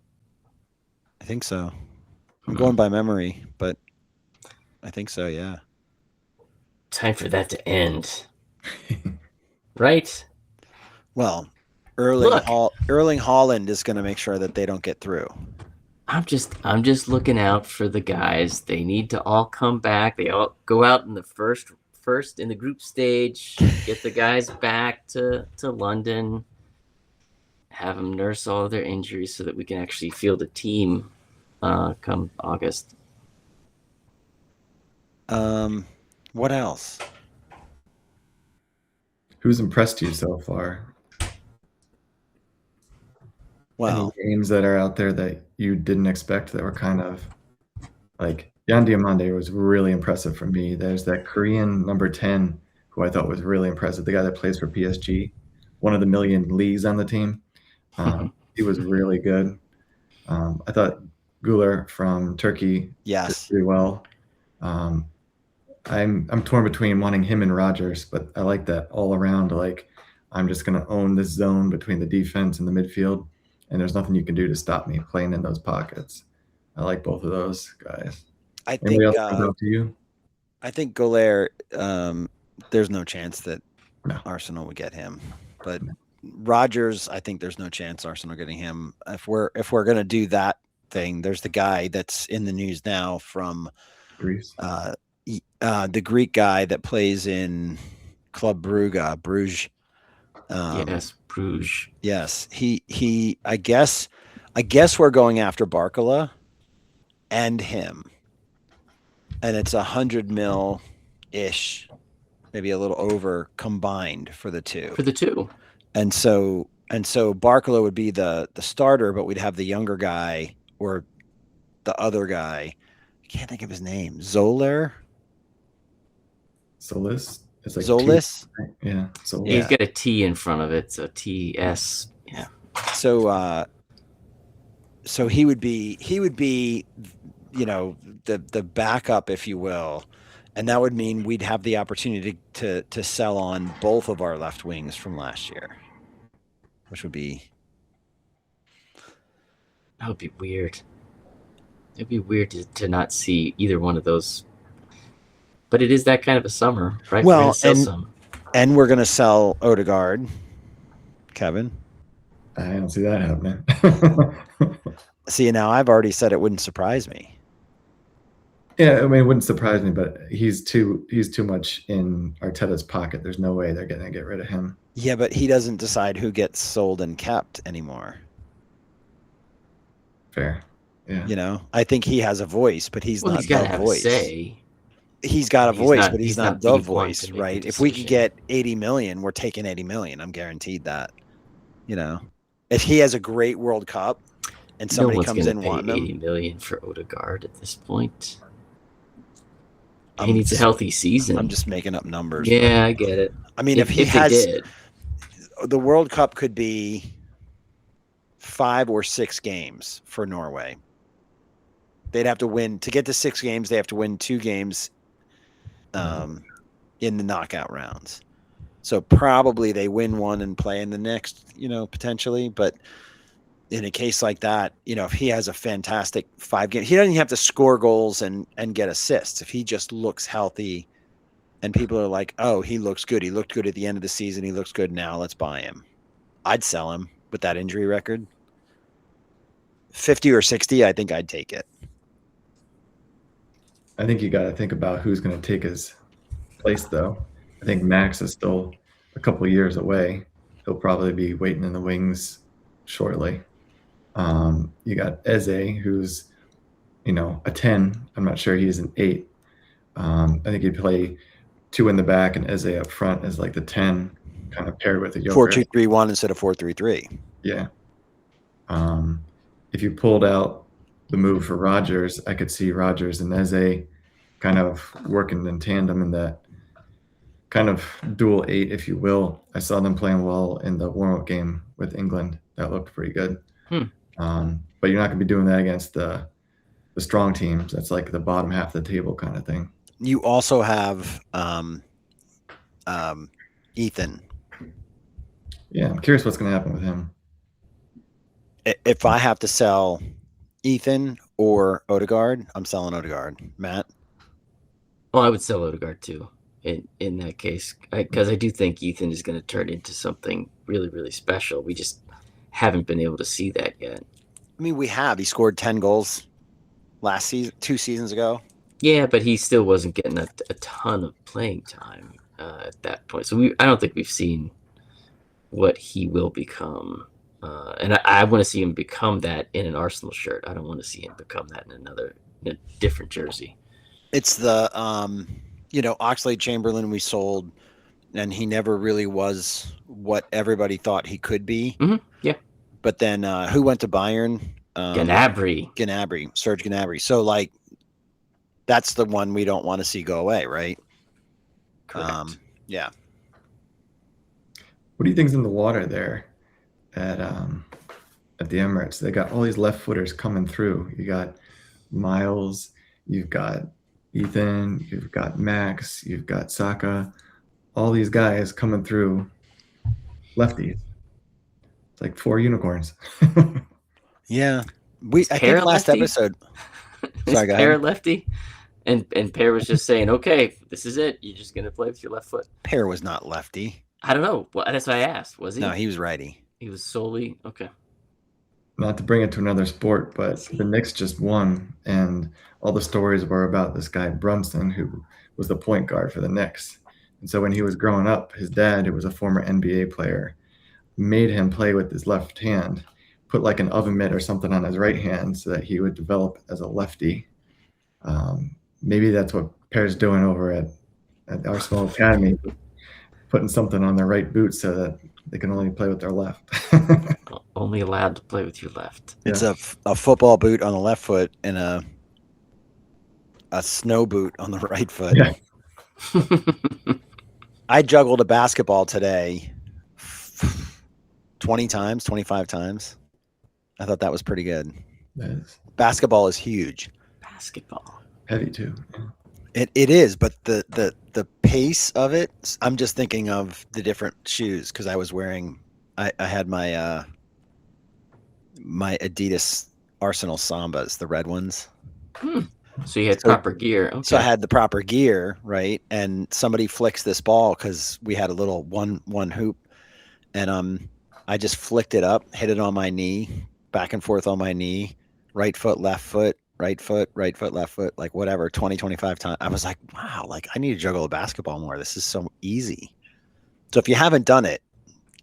I think so. I'm going by memory, but I think so, yeah. Time for that to end. Right? Well, Erling Haaland is going to make sure that they don't get through. I'm just looking out for the guys. They need to all come back. They all go out in the first in the group stage, get the guys back to London, have them nurse all of their injuries so that we can actually field a team come August. What else? Who's impressed you so far? Well, any games that are out there that you didn't expect that were kind of like Yan Diomande was really impressive for me. There's that Korean number 10 who I thought was really impressive. The guy that plays for PSG, one of the million Lees on the team. He was really good. I thought Güler from Turkey did pretty well. I'm torn between wanting him and Rodgers, but I like that all around. Like I'm just going to own this zone between the defense and the midfield, and there's nothing you can do to stop me playing in those pockets. I like both of those guys. I Anybody think else comes out to you? I think Golair, there's no chance that No. Arsenal would get him. But Rodgers, I think there's no chance Arsenal getting him. If we're going to do that thing, there's the guy that's in the news now from Greece. The Greek guy that plays in Club Bruges. Yes, Bruges. Yes, he. I guess we're going after Barcola and him, and it's 100 mil ish, maybe a little over combined for the two. And so Barcola would be the starter, but we'd have the younger guy or the other guy. I can't think of his name. Solis. It's like Solis. Yeah. So he's got a T in front of it. So TS. Yeah. So he would be, the backup, if you will, and that would mean we'd have the opportunity to sell on both of our left wings from last year, which would be. That would be weird. It'd be weird to not see either one of those. But it is that kind of a summer, right? Well, and we're going to sell Odegaard, Kevin. I don't see that happening. See, now I've already said it wouldn't surprise me. Yeah, I mean, it wouldn't surprise me, but he's too much in Arteta's pocket. There's no way they're going to get rid of him. Yeah, but he doesn't decide who gets sold and kept anymore. Fair. Yeah. I think he has a voice, but he's not the voice. He's got a voice, but he's not the voice, right? If we could get 80 million, we're taking 80 million. I'm guaranteed that. If he has a great World Cup and somebody comes in wanting him, 80 million for Odegaard at this point. He needs a healthy season. I'm just making up numbers. Yeah, I get it. I mean, if he has, the World Cup could be 5 or 6 games for Norway. They'd have to win to get to 6 games. They have to win 2 games in the knockout rounds. So probably they win one and play in the next, potentially. But in a case like that, if he has a fantastic 5 game, he doesn't even have to score goals and get assists. If he just looks healthy and people are like, oh, he looks good. He looked good at the end of the season. He looks good now. Let's buy him. I'd sell him with that injury record. 50 or 60, I think I'd take it. I think you got to think about who's going to take his place, though. I think Max is still a couple of years away. He'll probably be waiting in the wings shortly. You got Eze, who's, a 10. I'm not sure he's an 8. I think he'd play 2 in the back and Eze up front as like the 10, kind of paired with a Joker. 4-2-3-1 instead of 4-3-3. Yeah. If you pulled out the move for Rodgers, I could see Rodgers and Eze kind of working in tandem in that kind of dual 8, if you will. I saw them playing well in the warm-up game with England. That looked pretty good. But you're not going to be doing that against the strong teams. That's like the bottom half of the table kind of thing. You also have Ethan. Yeah, I'm curious what's going to happen with him. If I have to sell Ethan or Odegaard, I'm selling Odegaard. Matt? Well, I would sell Odegaard too in that case, because I do think Ethan is going to turn into something really, really special. We just haven't been able to see that yet. I mean, we have. He scored 10 goals last season, 2 seasons ago. Yeah, but he still wasn't getting a ton of playing time at that point. So I don't think we've seen what he will become. And I want to see him become that in an Arsenal shirt. I don't want to see him become that in a different jersey. It's the, Oxlade-Chamberlain we sold, and he never really was what everybody thought he could be. Mm-hmm. Yeah. But then who went to Bayern? Serge Gnabry. So, that's the one we don't want to see go away, right? Correct. Yeah. What do you think's in the water there at the Emirates? They got all these left footers coming through. You got Miles, you've got Ethan, you've got Max, you've got Saka, all these guys coming through. lefties. It's like 4 unicorns. Yeah. I Pear think last lefty? episode. Is Sorry, go Pear ahead. lefty? And Pear was just saying, okay, this is it. You're just going to play with your left foot. Pear was not lefty. I don't know. Well, that's what I asked. Was he? No, he was righty. He was solely okay. Not to bring it to another sport, but the Knicks just won, and all the stories were about this guy Brunson, who was the point guard for the Knicks. And so when he was growing up, his dad, who was a former NBA player, made him play with his left hand, put like an oven mitt or something on his right hand so that he would develop as a lefty. Maybe that's what Pear's doing over at Arsenal Academy, putting something on their right boot so that they can only play with their left. Only allowed to play with your left. It's a football boot on the left foot and a snow boot on the right foot. Yeah. I juggled a basketball today 20 times, 25 times. I thought that was pretty good. Basketball is huge. Basketball. Heavy too. It is, but the pace of it, I'm just thinking of the different shoes because I was wearing I had my my Adidas Arsenal Sambas, the red ones. So you had proper gear. Okay. So I had the proper gear, right? And somebody flicks this ball because we had a little one hoop, and I just flicked it up, hit it on my knee, back and forth on my knee, right foot, left foot, right foot, left foot, like whatever, 20, 25 times. I was like, wow, like I need to juggle a basketball more. This is so easy. So if you haven't done it,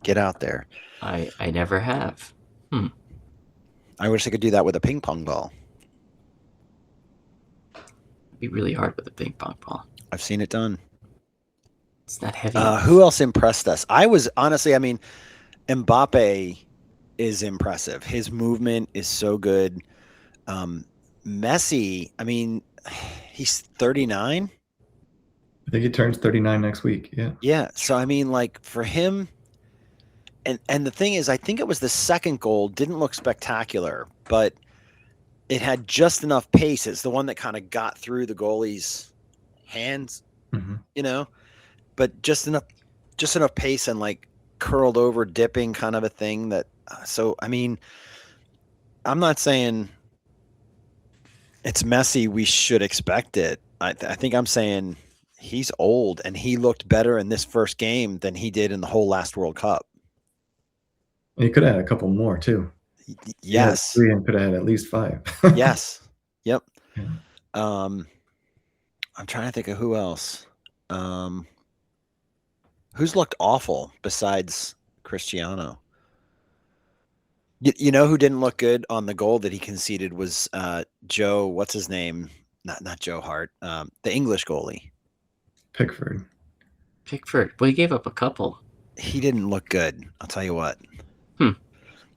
get out there. I never have. I wish I could do that with a ping pong ball. It'd be really hard with a ping pong ball. I've seen it done. It's not heavy. Who else impressed us? I was honestly, I mean, Mbappe is impressive. His movement is so good. Messi, I mean, he's 39. I think he turns 39 next week. Yeah. Yeah. So I mean, like for him, and the thing is, I think it was the second goal didn't look spectacular, but it had just enough pace. It's the one that kind of got through the goalie's hands, you know, but just enough pace and like curled over, dipping kind of a thing that. So I mean, I'm not saying it's Messi. We should expect it. I think I'm saying he's old and he looked better in this first game than he did in the whole last World Cup. He could have had a couple more too. Yes. 3 and could have had at least 5. Yes. Yep. Yeah. I'm trying to think of who else. Who's looked awful besides Cristiano? You know who didn't look good on the goal that he conceded was Joe. What's his name? Not Joe Hart. The English goalie. Pickford. Well, he gave up a couple. He didn't look good. I'll tell you what.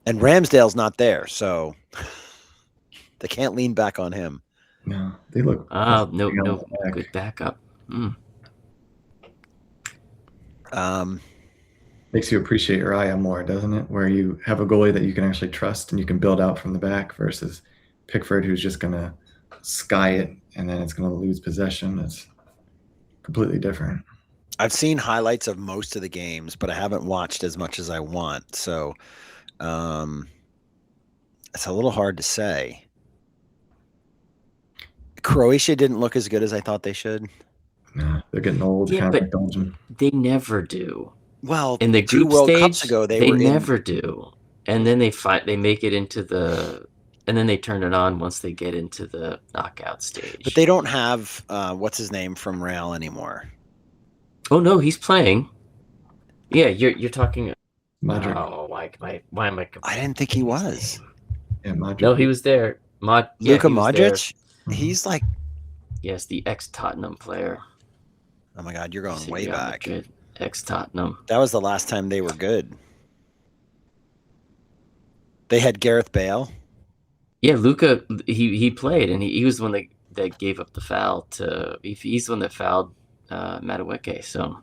And Ramsdale's not there, so they can't lean back on him. No, they look. No, good backup. Makes you appreciate Raya more, doesn't it? Where you have a goalie that you can actually trust and you can build out from the back versus Pickford, who's just going to sky it and then it's going to lose possession. It's completely different. I've seen highlights of most of the games, but I haven't watched as much as I want. So it's a little hard to say. Croatia didn't look as good as I thought they should. No, they're getting old. Yeah, kind of but like Belgium. They never do. Well, in the group World stage, Cups ago, they never do. And then they make it into the, and then they turn it on once they get into the knockout stage. But they don't have what's his name from Real anymore. Oh no, he's playing. Yeah, you're talking. Modric. Oh, why am I? I didn't think he was. Yeah, Modric. No, he was there. Luka Modric. He's like, yes, the ex-Tottenham player. Oh my God, you're going way back. Good. Ex-Tottenham. That was the last time they were good. They had Gareth Bale. Yeah, Luka. He played, and he was the one that gave up the foul to. He's the one that fouled Madueke. So,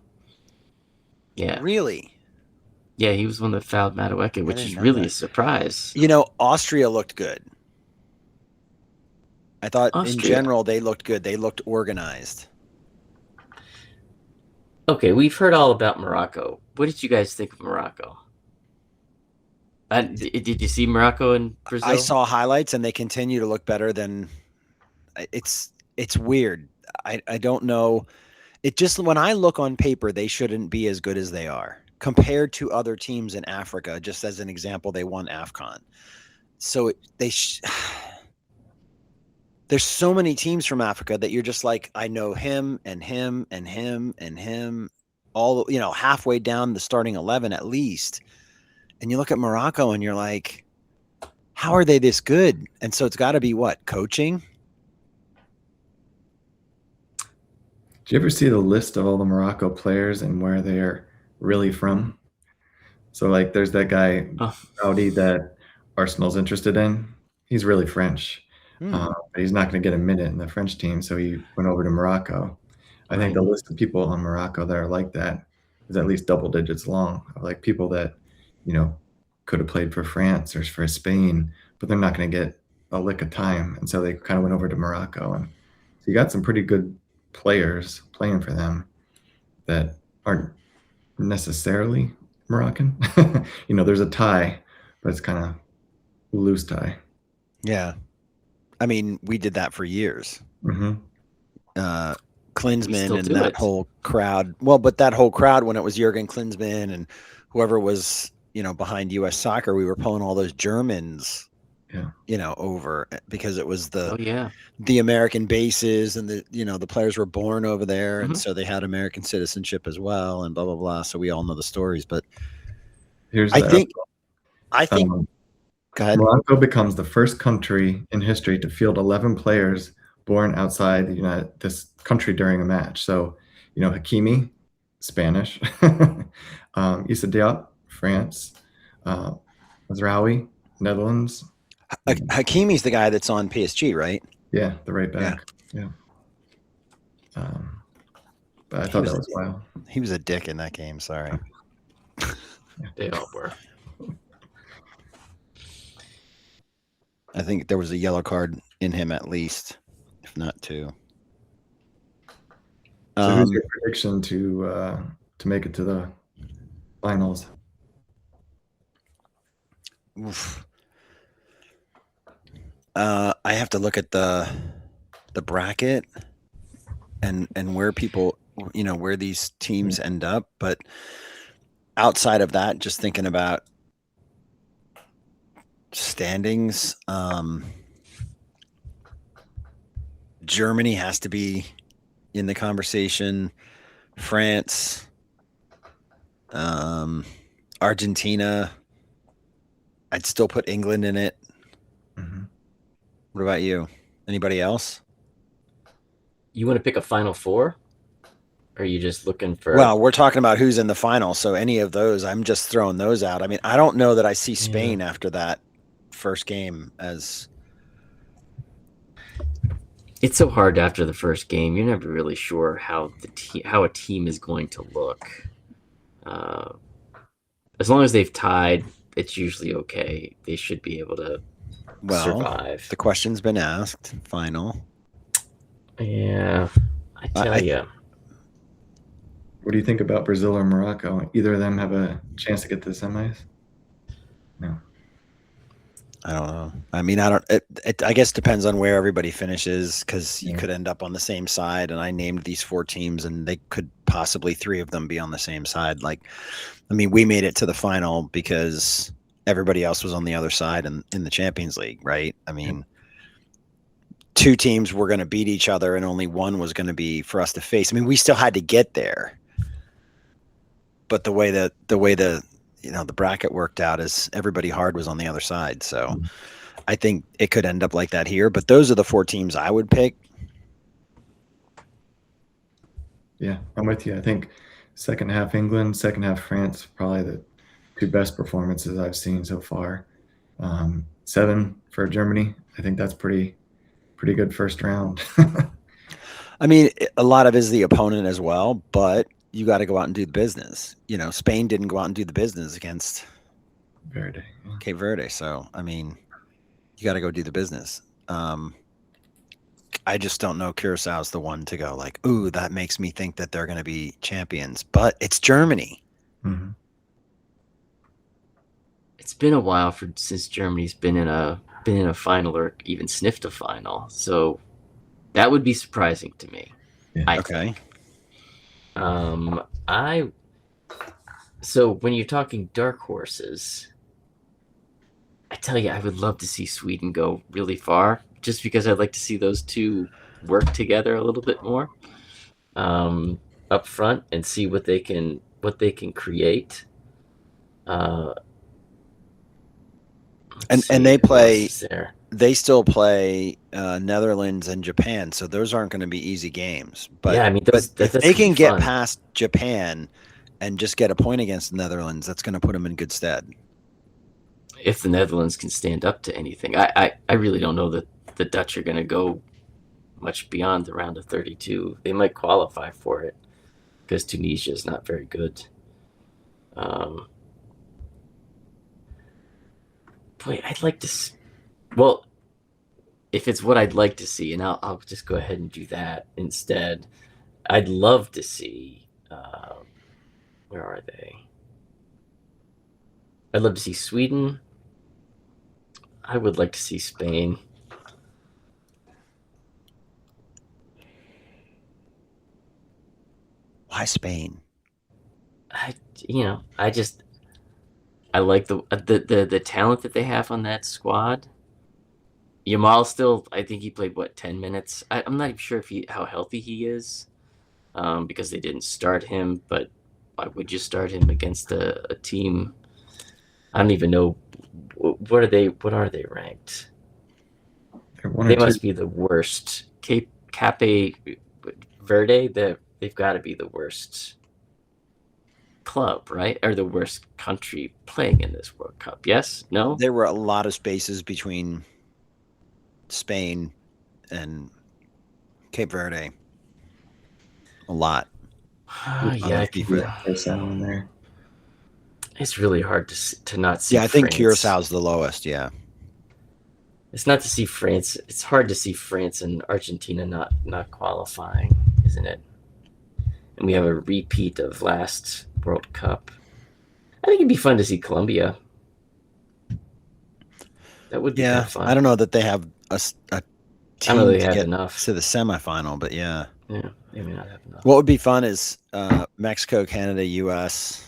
yeah. Really? Yeah, he was the one that fouled Madueke, which is really a surprise. You know, Austria looked good. I thought in general they looked good. They looked organized. Okay, we've heard all about Morocco. What did you guys think of Morocco? Did you see Morocco and Brazil? I saw highlights, and they continue to look better than. It's weird. I don't know. It just, when I look on paper, they shouldn't be as good as they are compared to other teams in Africa. Just as an example, they won AFCON. So there's so many teams from Africa that you're just like, I know him and him and him and him, all, halfway down the starting 11 at least. And you look at Morocco and you're like, how are they this good? And so it's got to be what, coaching? Did you ever see the list of all the Morocco players and where they're really from? So, like, there's that guy, Audi, that Arsenal's interested in. He's really French, but he's not going to get a minute in the French team, so he went over to Morocco. I think the list of people on Morocco that are like that is at least double digits long, like people that, could have played for France or for Spain, but they're not going to get a lick of time, and so they kind of went over to Morocco. And so you got some pretty good players playing for them that aren't necessarily Moroccan. There's a tie, but it's kind of loose tie. Yeah. I mean, we did that for years. Klinsmann and that whole crowd. Well, but that whole crowd, when it was Jurgen Klinsmann and whoever was, behind U.S. Soccer, we were pulling all those Germans, over, because it was the American bases, and the players were born over there, and so they had American citizenship as well, and blah blah blah. So we all know the stories, but I think. Go ahead. Morocco becomes the first country in history to field 11 players born outside this country during a match. So, Hakimi, Spanish, Issa Diop, France, Mazraoui, Netherlands. Hakimi's the guy that's on PSG, right? Yeah, the right back. Yeah. But I thought that was wild. He was a dick in that game. Sorry. They all were. I think there was a yellow card in him at least, if not two. So who's your prediction to make it to the finals? Oof. I have to look at the bracket and where people, where these teams end up. But outside of that, just thinking about standings, Germany has to be in the conversation. France, Argentina. I'd still put England in it. What about you? Anybody else? You want to pick a Final Four? Or are you just looking for... Well, we're talking about who's in the final, so any of those, I'm just throwing those out. I mean, I don't know that I see Spain after that first game as... It's so hard after the first game. You're never really sure how a team is going to look. As long as they've tied, it's usually okay. They should be able to survive. The question's been asked. Final. Yeah, I tell you. What do you think about Brazil or Morocco? Either of them have a chance to get to the semis? No. I don't know. I mean, I guess depends on where everybody finishes, because you could end up on the same side. And I named these 4 teams, and they could possibly 3 of them be on the same side. Like, I mean, we made it to the final because everybody else was on the other side in the Champions League, right? I mean, 2 teams were going to beat each other, and only one was going to be for us to face. I mean, we still had to get there, but the way the the bracket worked out is everybody hard was on the other side. So I think it could end up like that here, but those are the 4 teams I would pick. Yeah, I'm with you. I think second half England, second half France, probably the 2 best performances I've seen so far. 7 for Germany. I think that's pretty good first round. I mean, a lot of it is the opponent as well, but you got to go out and do the business. Spain didn't go out and do the business against Cape Verde. So, I mean, you got to go do the business. I I just don't know Curaçao's the one to go like, ooh, that makes me think that they're going to be champions. But it's Germany. Mm-hmm. It's been a while since Germany's been in a final or even sniffed a final. So that would be surprising to me. Yeah. Okay. So when you're talking dark horses, I tell you, I would love to see Sweden go really far, just because I'd like to see those two work together a little bit more up front and see what they can create. And they still play Netherlands and Japan, so those aren't going to be easy games. But yeah, I mean, if they can get past Japan and just get a point against the Netherlands, that's going to put them in good stead. If the Netherlands can stand up to anything, I really don't know that the Dutch are going to go much beyond the round of 32. They might qualify for it because Tunisia is not very good. Boy, I'd like to. Well, if it's what I'd like to see, and I'll just go ahead and do that instead. I'd love to see. Where are they? I'd love to see Sweden. I would like to see Spain. Why Spain? I like the talent that they have on that squad. Yamal still, I think he played 10 minutes. I'm not even sure how healthy he is, because they didn't start him. But why would you start him against a team? I don't even know what are they ranked. They must be the worst. Cape Verde, they've got to be the worst club, right? Or the worst country playing in this World Cup. Yes? No? There were a lot of spaces between Spain and Cape Verde. A lot. Yeah, in there. It's really hard to not see. Yeah, I think France. Curaçao's the lowest. Yeah, it's not to see France. It's hard to see France and Argentina not qualifying, isn't it? And we have a repeat of last World Cup. I think it'd be fun to see Colombia. That would be kind of fun. I don't know that they have a team to get enough to the semifinal, but yeah, they may not have enough. What would be fun is Mexico, Canada, U.S.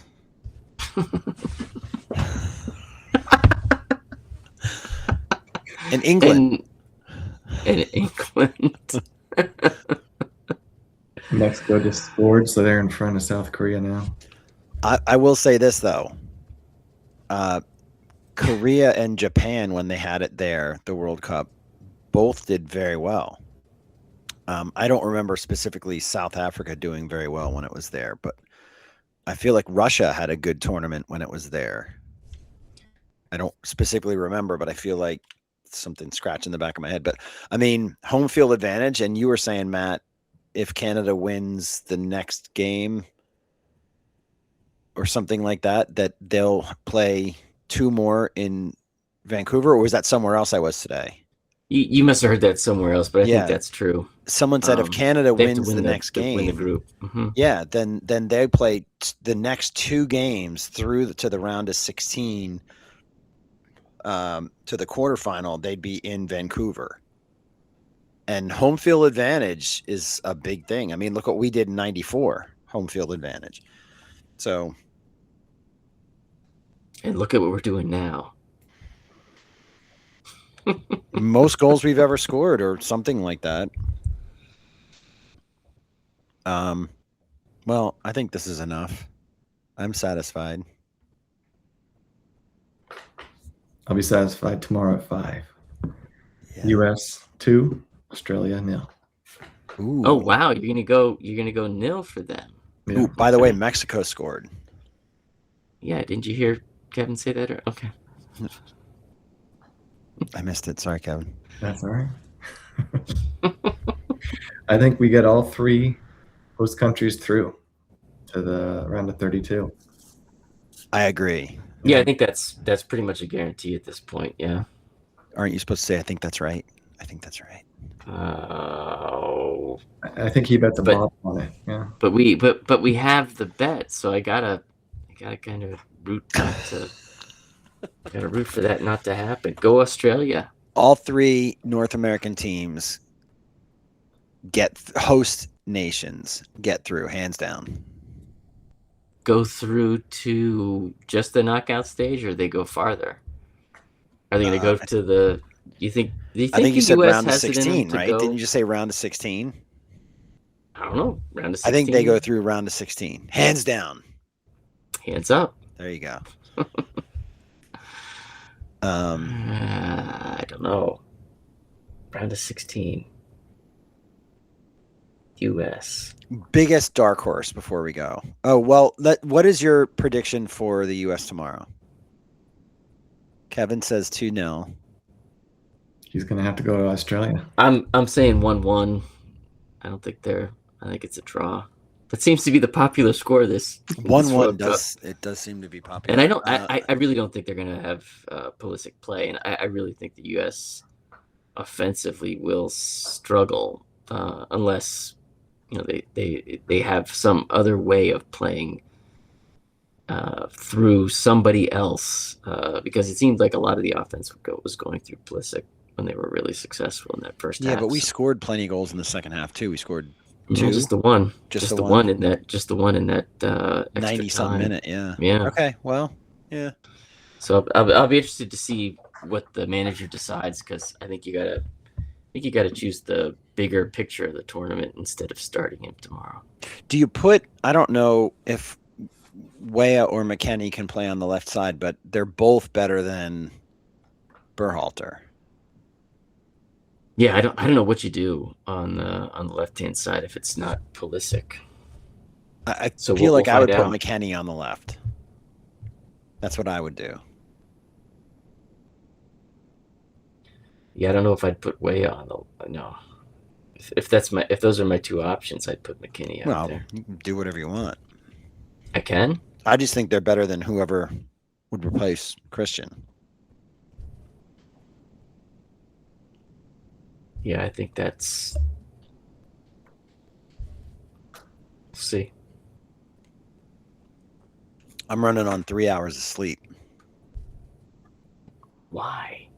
and England. And England. Mexico just scored, so they're in front of South Korea now. I will say this, though. Korea and Japan, when they had it there, the World Cup, both did very well. I don't remember specifically South Africa doing very well when it was there, but I feel like Russia had a good tournament when it was there. I don't specifically remember, but I feel like something scratched in the back of my head. But, I mean, home field advantage, and you were saying, Matt, if Canada wins the next game or something like that, that they'll play 2 more in Vancouver, or was that somewhere else I was today? You must have heard that somewhere else, but I think that's true. Someone said if Canada wins the next game, win the group. Mm-hmm. Yeah, then they play the next 2 games through to the round of 16 to the quarterfinal. They'd be in Vancouver. And home field advantage is a big thing. I mean, look what we did in 94, home field advantage. So. And look at what we're doing now. Most goals we've ever scored or something like that. Well, I think this is enough. I'm satisfied. I'll be satisfied tomorrow at 5. Yeah. US 2, Australia 0. Ooh. Oh wow, you're gonna go 0 for them. Yeah. Ooh, by the way, Mexico scored. Yeah, didn't you hear Kevin say that? Okay. I missed it. Sorry, Kevin. That's all right. I think we get all 3 host countries through to the round of 32. I agree. Yeah, I think that's pretty much a guarantee at this point. Yeah. Aren't you supposed to say, I think that's right? I think that's right. Oh, I think he bet the But- bottom on it. Yeah. but we have the bet, so I gotta kind of root for that not to happen. Go Australia. All three North American teams host nations get through, hands down. Go through to just the knockout stage, or they go farther? Are they going to go to the? Do you think I think you the said US round of has it in 16, them to right? go? Didn't you just say round of 16? I don't know. Round of 16. I think they go through round of 16. Hands down. Hands up. There you go. I don't know. Round of 16. US. Biggest dark horse before we go. Oh, well, what is your prediction for the US tomorrow? Kevin says 2-0. He's going to have to go to Australia. I'm saying 1-1. I don't think I think it's a draw. That seems to be the popular score this 1-1 does seem to be popular. And I really don't think they're going to have Pulisic play, and I really think the U.S. offensively will struggle unless they have some other way of playing through somebody else, because it seemed like a lot of the offense was going through Pulisic when they were really successful in that first half. Yeah, but we scored plenty of goals in the second half too. We scored 2. Just the one. Just the one in that 90-some minute. Yeah. Yeah. Okay. Well. Yeah. So I'll be interested to see what the manager decides, because I think you gotta choose the bigger picture of the tournament instead of starting him tomorrow. Do you I don't know if Weah or McKennie can play on the left side, but they're both better than Berhalter. Yeah, I don't know what you do on the left-hand side if it's not Pulisic. I So feel like I would find put out. McKennie on the left. That's what I would do. Yeah, I don't know if I'd put Weah on the no. If those are my two options, I'd put McKinney out Well, there. you can do whatever you want. I can. I just think they're better than whoever would replace Christian. Yeah, I think that's. We'll see. I'm running on 3 hours of sleep Why?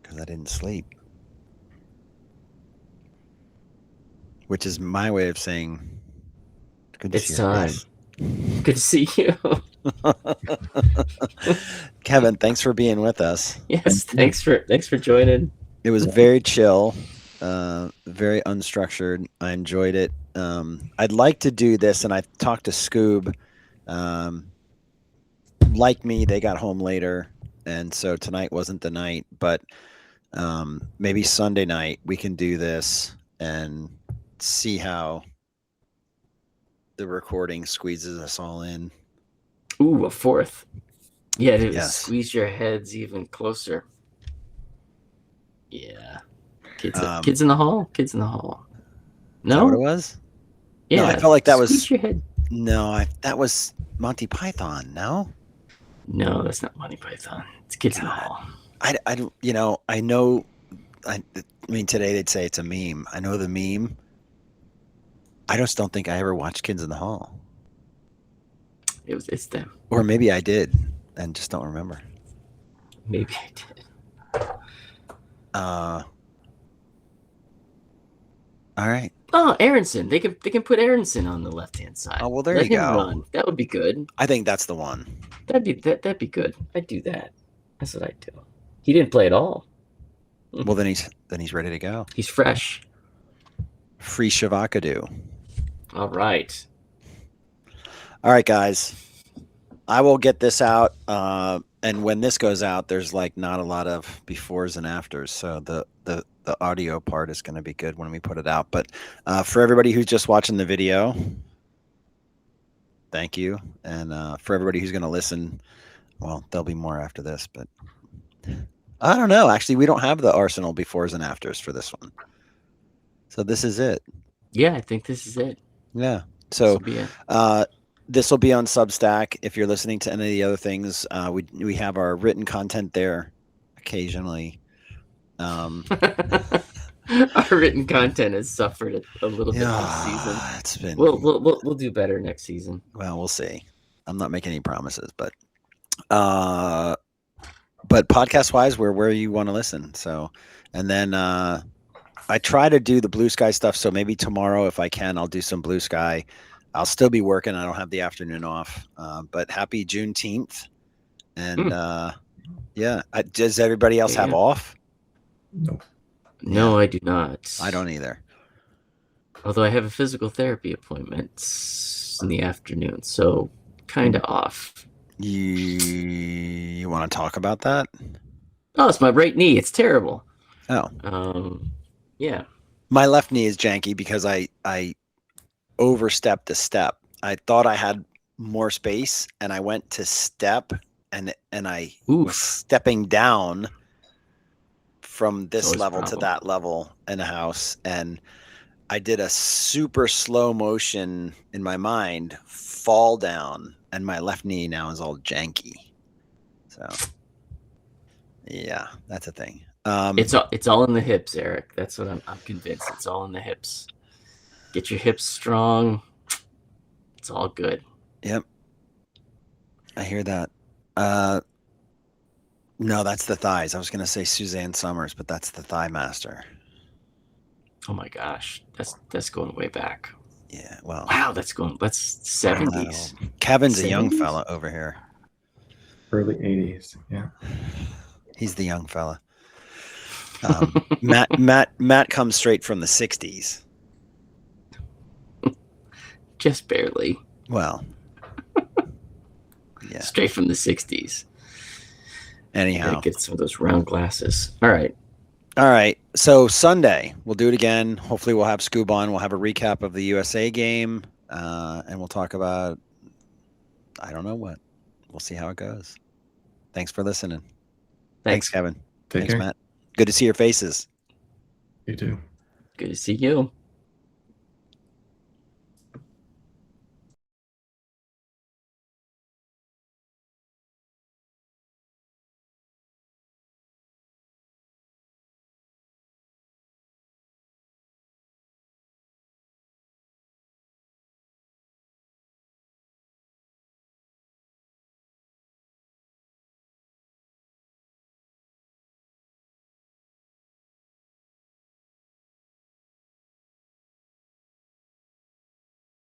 because I didn't sleep. Which is my way of saying good to It's see your time. face. Good to see you. Kevin, thanks for being with us. Yes, thanks for joining. It was very chill, very unstructured. I enjoyed it. I'd like to do this, and I talked to Scoob. Like me, they got home later, and so tonight wasn't the night. But maybe Sunday night we can do this and see how the recording squeezes us all in. Ooh, a fourth. Yeah, to Yes. squeeze your heads even closer. Yeah. Kids in the hall? Kids in the hall. Is that No? what it was? Yeah. No, I felt like that was- Squeeze your head. No, that was Monty Python. No, No, that's not Monty Python. It's Kids in the God. Hall. I don't. You know, I know. I mean, today they'd say it's a meme. I know the meme. I just don't think I ever watched Kids in the Hall, It's them. or maybe I did and just don't remember. Maybe I did. All right. Oh, Aronson. They can put Aronson on the left hand side. Oh, well, there Let you him go. run. That would be good. I think that's the one. That'd be good. I'd do that. That's what I'd do. He didn't play at all. Well, then he's ready to go. He's fresh. Free Shavakadu. All right. All right, guys. I will get this out. And when this goes out, there's like not a lot of befores and afters. So the audio part is going to be good when we put it out. But for everybody who's just watching the video, thank you. And for everybody who's going to listen, well, there'll be more after this. But I don't know. Actually, we don't have the Arsenal befores and afters for this one. So this is it. Yeah, I think this is it. Yeah. So This'll be it. this will be on Substack. If you're listening to any of the other things, we have our written content there occasionally. Our written content has suffered a little bit this season. It's been. We'll do better next season. Well, we'll see. I'm not making any promises, but podcast wise, we're where you want to listen. So, and then I try to do the Blue Sky stuff. So maybe tomorrow, if I can, I'll do some Blue Sky. I'll still be working. I don't have the afternoon off. But happy Juneteenth. And does everybody else have off? Nope. No, I do not. I don't either. Although I have a physical therapy appointment in the afternoon, so kind of off. You want to talk about that? Oh, it's my right knee. It's terrible. Oh. Yeah. My left knee is janky because I overstepped a step. I thought I had more space, and I went to step, and I was stepping down from this level to that level in a house, and I did a super slow motion in my mind fall down, and my left knee now is all janky. So yeah, that's a thing. It's all in the hips, Eric. That's what I'm convinced. It's all in the hips. Get your hips strong. It's all good. Yep. I hear that. No, that's the thighs. I was going to say Suzanne Summers, but that's the Thigh Master. Oh my gosh. That's going way back. Yeah, well. Wow, that's 70s. Kevin's 70s? A young fella over here. Early 80s, yeah. He's the young fella. Matt comes straight from the 60s. Just barely. Well. Yeah. Straight from the 60s. Anyhow. Get some of those round glasses. All right. So Sunday, we'll do it again. Hopefully we'll have Scoob on. We'll have a recap of the USA game. And we'll talk about, I don't know what. We'll see how it goes. Thanks for listening. Thanks Kevin. Thanks, Matt. Good to see your faces. You too. Good to see you.